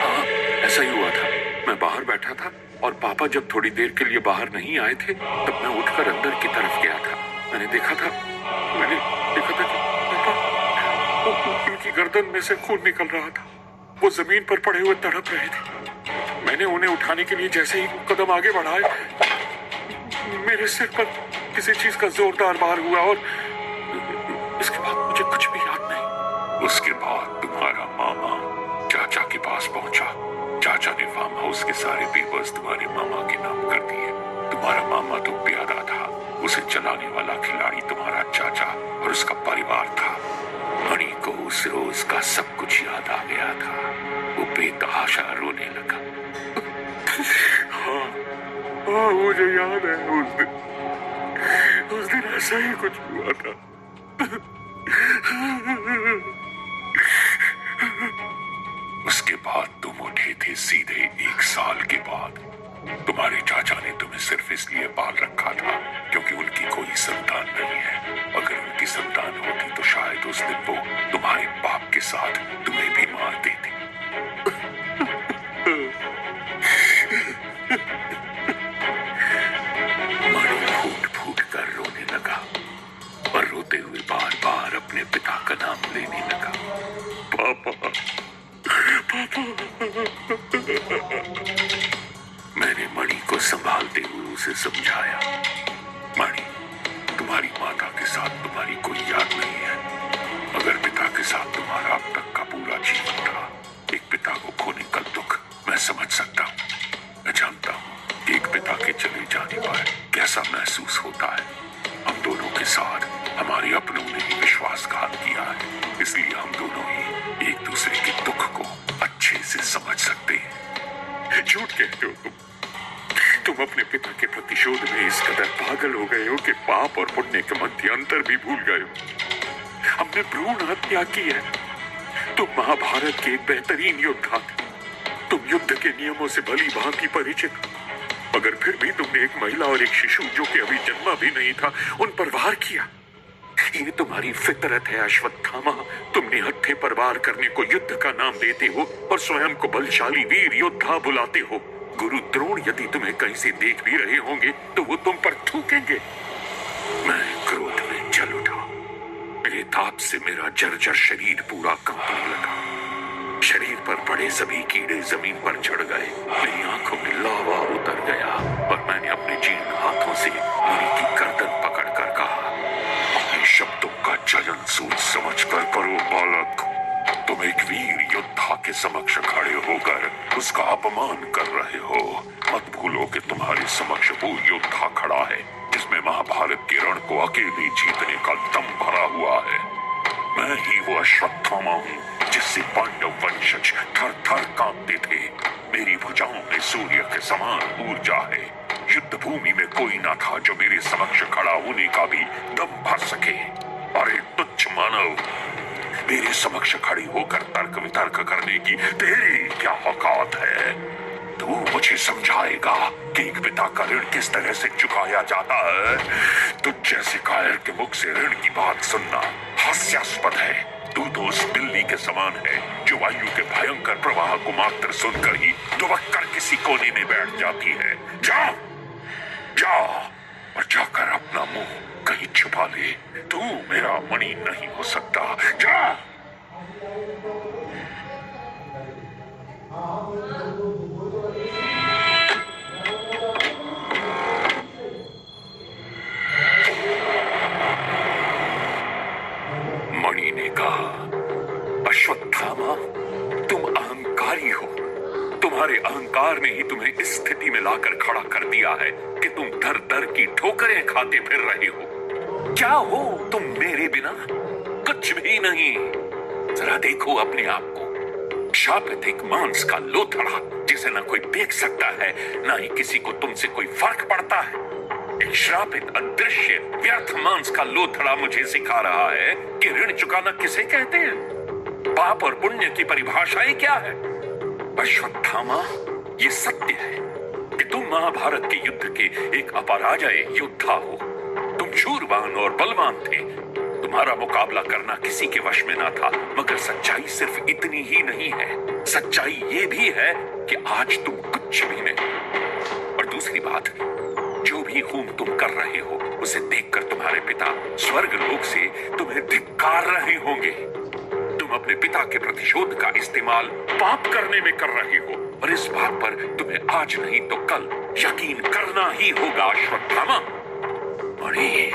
हाँ, ऐसा ही हुआ था। मैं बाहर बैठा था और पापा जब थोड़ी देर के लिए बाहर नहीं आए थे तब मैं उठकर अंदर की तरफ गया था। मैंने देखा था कि पापा, उनकी गर्दन में से खून निकल रहा था। वो जमीन पर पड़े हुए तड़प रहे थे। मैंने उन्हें उठाने के लिए जैसे ही कदम आगे बढ़ाए, मेरे सिर पर किसी चीज का जोरदार वार हुआ और इसके बाद मुझे कुछ भी याद नहीं। उसके बाद तुम्हारा मामा चाचा के पास पहुंचा। चाचा ने फार्म हाउस के सारे पेपर्स तुम्हारे मामा के नाम कर दिए। तुम्हारा मामा तो प्यादा था, उसे चलाने वाला खिलाड़ी तुम्हारा चाचा और उसका परिवार था। मणि को उस रोज का सब कुछ याद आ गया था। वो बेतहाशा रोने लगा। हाँ, मुझे याद है, उस दिन ऐसा ही कुछ हुआ था। उसके बाद तुम उठे थे सीधे 1 साल के बाद। तुम्हारे चाचा ने तुम्हें सिर्फ इसलिए पाल रखा था क्योंकि उनकी कोई संतान नहीं है। अगर उनकी संतान होती तो शायद उस दिन वो तुम्हारे बाप के साथ तुम्हें भी मार देती। मणि फूट फूट कर रोने लगा और रोते हुए बार बार अपने पिता का नाम लेने लगा। पापा, पापा। मैंने मणि को संभालते हुए उसे समझाया, मणि, तुम्हारी माता के साथ तुम्हारी कोई याद नहीं है, मगर पिता के साथ तुम्हारा अब तक का पूरा जीवन था। एक पिता को खोने का दुख मैं समझ सकता हूँ। मैं जानता हूँ कि एक पिता के चले जाने पर कैसा महसूस होता है। हम दोनों के साथ हमारे अपनों ने ही विश्वासघात किया है, इसलिए हम दोनों ही एक दूसरे के दुख को अच्छे से समझ सकते हैं। झूठ कहते हो तुम अपने पिता के प्रतिशोध में इस कदर पागल हो गए हो कि पाप और पुण्य के मध्य अंतर भी भूल गए हो। हमने भ्रूण हत्या की है। तुम महाभारत के एक बेहतरीन योद्धा थे। तुम युद्ध के नियमों से भली भांति परिचित, मगर फिर भी तुमने एक महिला और एक शिशु जो कि अभी जन्मा भी नहीं था उन पर वार किया। ये तुम्हारी फितरत है अश्वत्थामा। तुमने हत्थे पर वार करने को युद्ध का नाम देते हो और स्वयं को बलशाली वीर योद्धा बुलाते हो। गुरु द्रोण यदि तुम्हें कहीं से देख भी रहे होंगे तो वो तुम पर थूकेंगे। मैं क्रोध में जल उठा। मेरे ताप से मेरा जर्जर शरीर पूरा कांपने लगा। शरीर पर पड़े सभी कीड़े जमीन पर चढ़ गए। मेरी आंखों में लावा उतर गया और मैंने अपने जीर्ण हाथों से मणि की गर्दन पकड़कर कहा, अपने शब्दों का चयन सोच समझ कर करो बालक। तुम एक वीर योद्धा के समक्ष खड़े होकर उसका अपमान कर रहे हो। मत भूलो कि तुम्हारे समक्ष वो योद्धा खड़ा है जिसमें महाभारत के रण को अकेले जीतने का दम भरा हुआ है। मैं ही वो अश्वत्थामा हूँ जिससे पांडव वंशज थर थर कांपते थे। मेरी भुजाओं में सूर्य के समान ऊर्जा है। युद्ध भूमि में कोई ना था जो मेरे समक्ष खड़ा होने का भी दम भर सके। अरे तुच्छ मानव, मेरे समक्ष खड़ी होकर तर्क वितर्क करने की तेरी क्या औकात है? तू मुझे समझाएगा कि एक पिता का ऋण किस तरह से चुकाया जाता है? तुझ जैसे कायर के मुख से ऋण की बात सुनना हास्यास्पद है। तू तो उस बिल्ली के समान है जो वायु के भयंकर प्रवाह को मात्र सुनकर ही दुबक कर किसी कोने में बैठ जाती है। जा, जा और जाकर अपना मुंह कहीं छुपा ले। तू मेरा मणि नहीं हो सकता। जा। मणि ने कहा, अश्वत्थामा, तुम अहंकारी हो। तुम्हारे अहंकार ने ही तुम्हें इस स्थिति में लाकर खड़ा कर दिया है कि तुम दर दर की ठोकरें खाते फिर रहे हो। क्या हो तुम मेरे बिना? कुछ भी नहीं। जरा देखो अपने आप को। शापित एक मांस का लोथड़ा जिसे ना कोई देख सकता है, ना ही किसी को तुमसे कोई फर्क पड़ता है। एक श्रापित अदृश्य व्यर्थ मांस का लोथड़ा मुझे सिखा रहा है कि ऋण चुकाना किसे कहते हैं, पाप और पुण्य की परिभाषाएं क्या है। अश्वत्थामा, ये सत्य है कि तुम महाभारत के युद्ध के एक अपराजय योद्धा हो। तुम शूरवान और बलवान थे। तुम्हारा मुकाबला करना किसी के वश में ना था, मगर सच्चाई सिर्फ इतनी ही नहीं है। सच्चाई ये भी है कि आज तुम कुछ भी नहीं। और दूसरी बात, जो भी खून तुम कर रहे हो उसे देखकर तुम्हारे पिता स्वर्ग लोक से तुम्हें धिक्कार रहे होंगे। तुम अपने पिता के प्रतिशोध का इस्तेमाल पाप करने में कर रहे हो और इस बात पर तुम्हें आज नहीं तो कल यकीन करना ही होगा अश्वत्थामा। मणि,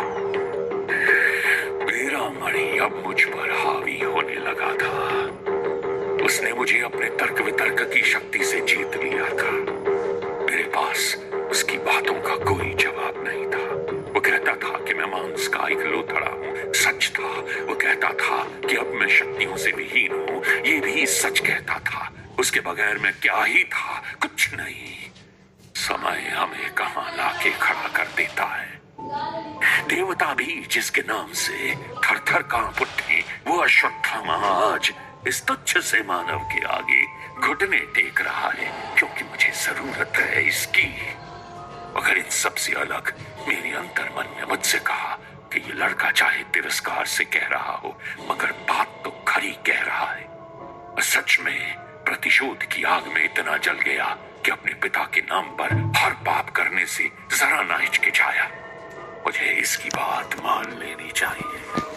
मेरा मणि अब मुझ पर हावी होने लगा था। उसने मुझे अपने तर्क वितर्क की शक्ति से जीत लिया था। मेरे पास उसकी बातों का कोई जवाब नहीं था। वो कहता था कि मैं मांस का एक लोथड़ा हूँ, सच था। वो कहता था कि अब मैं शक्तियों से विहीन हूँ, ये भी सच कहता था। उसके बगैर मैं क्या ही था, कुछ नहीं। समय हमें कहाँ लाके खड़ा कर देता है। देवता भी जिसके नाम से थर थर कांप उठे, वो अश्वत्थामा आज इस तुच्छ से मानव के आगे घुटने टेक रहा है, क्योंकि मुझे जरूरत है इसकी। मगर इन सबसे अलग मेरे अंतर्मन ने मुझसे कहा कि ये लड़का चाहे तिरस्कार से कह रहा हो, मगर बात तो खरी कह रहा है। सच में प्रतिशोध की आग में इतना जल गया कि अपने पिता के नाम पर हर पाप करने से जरा ना हिचकिचाया। मुझे इसकी बात मान लेनी चाहिए।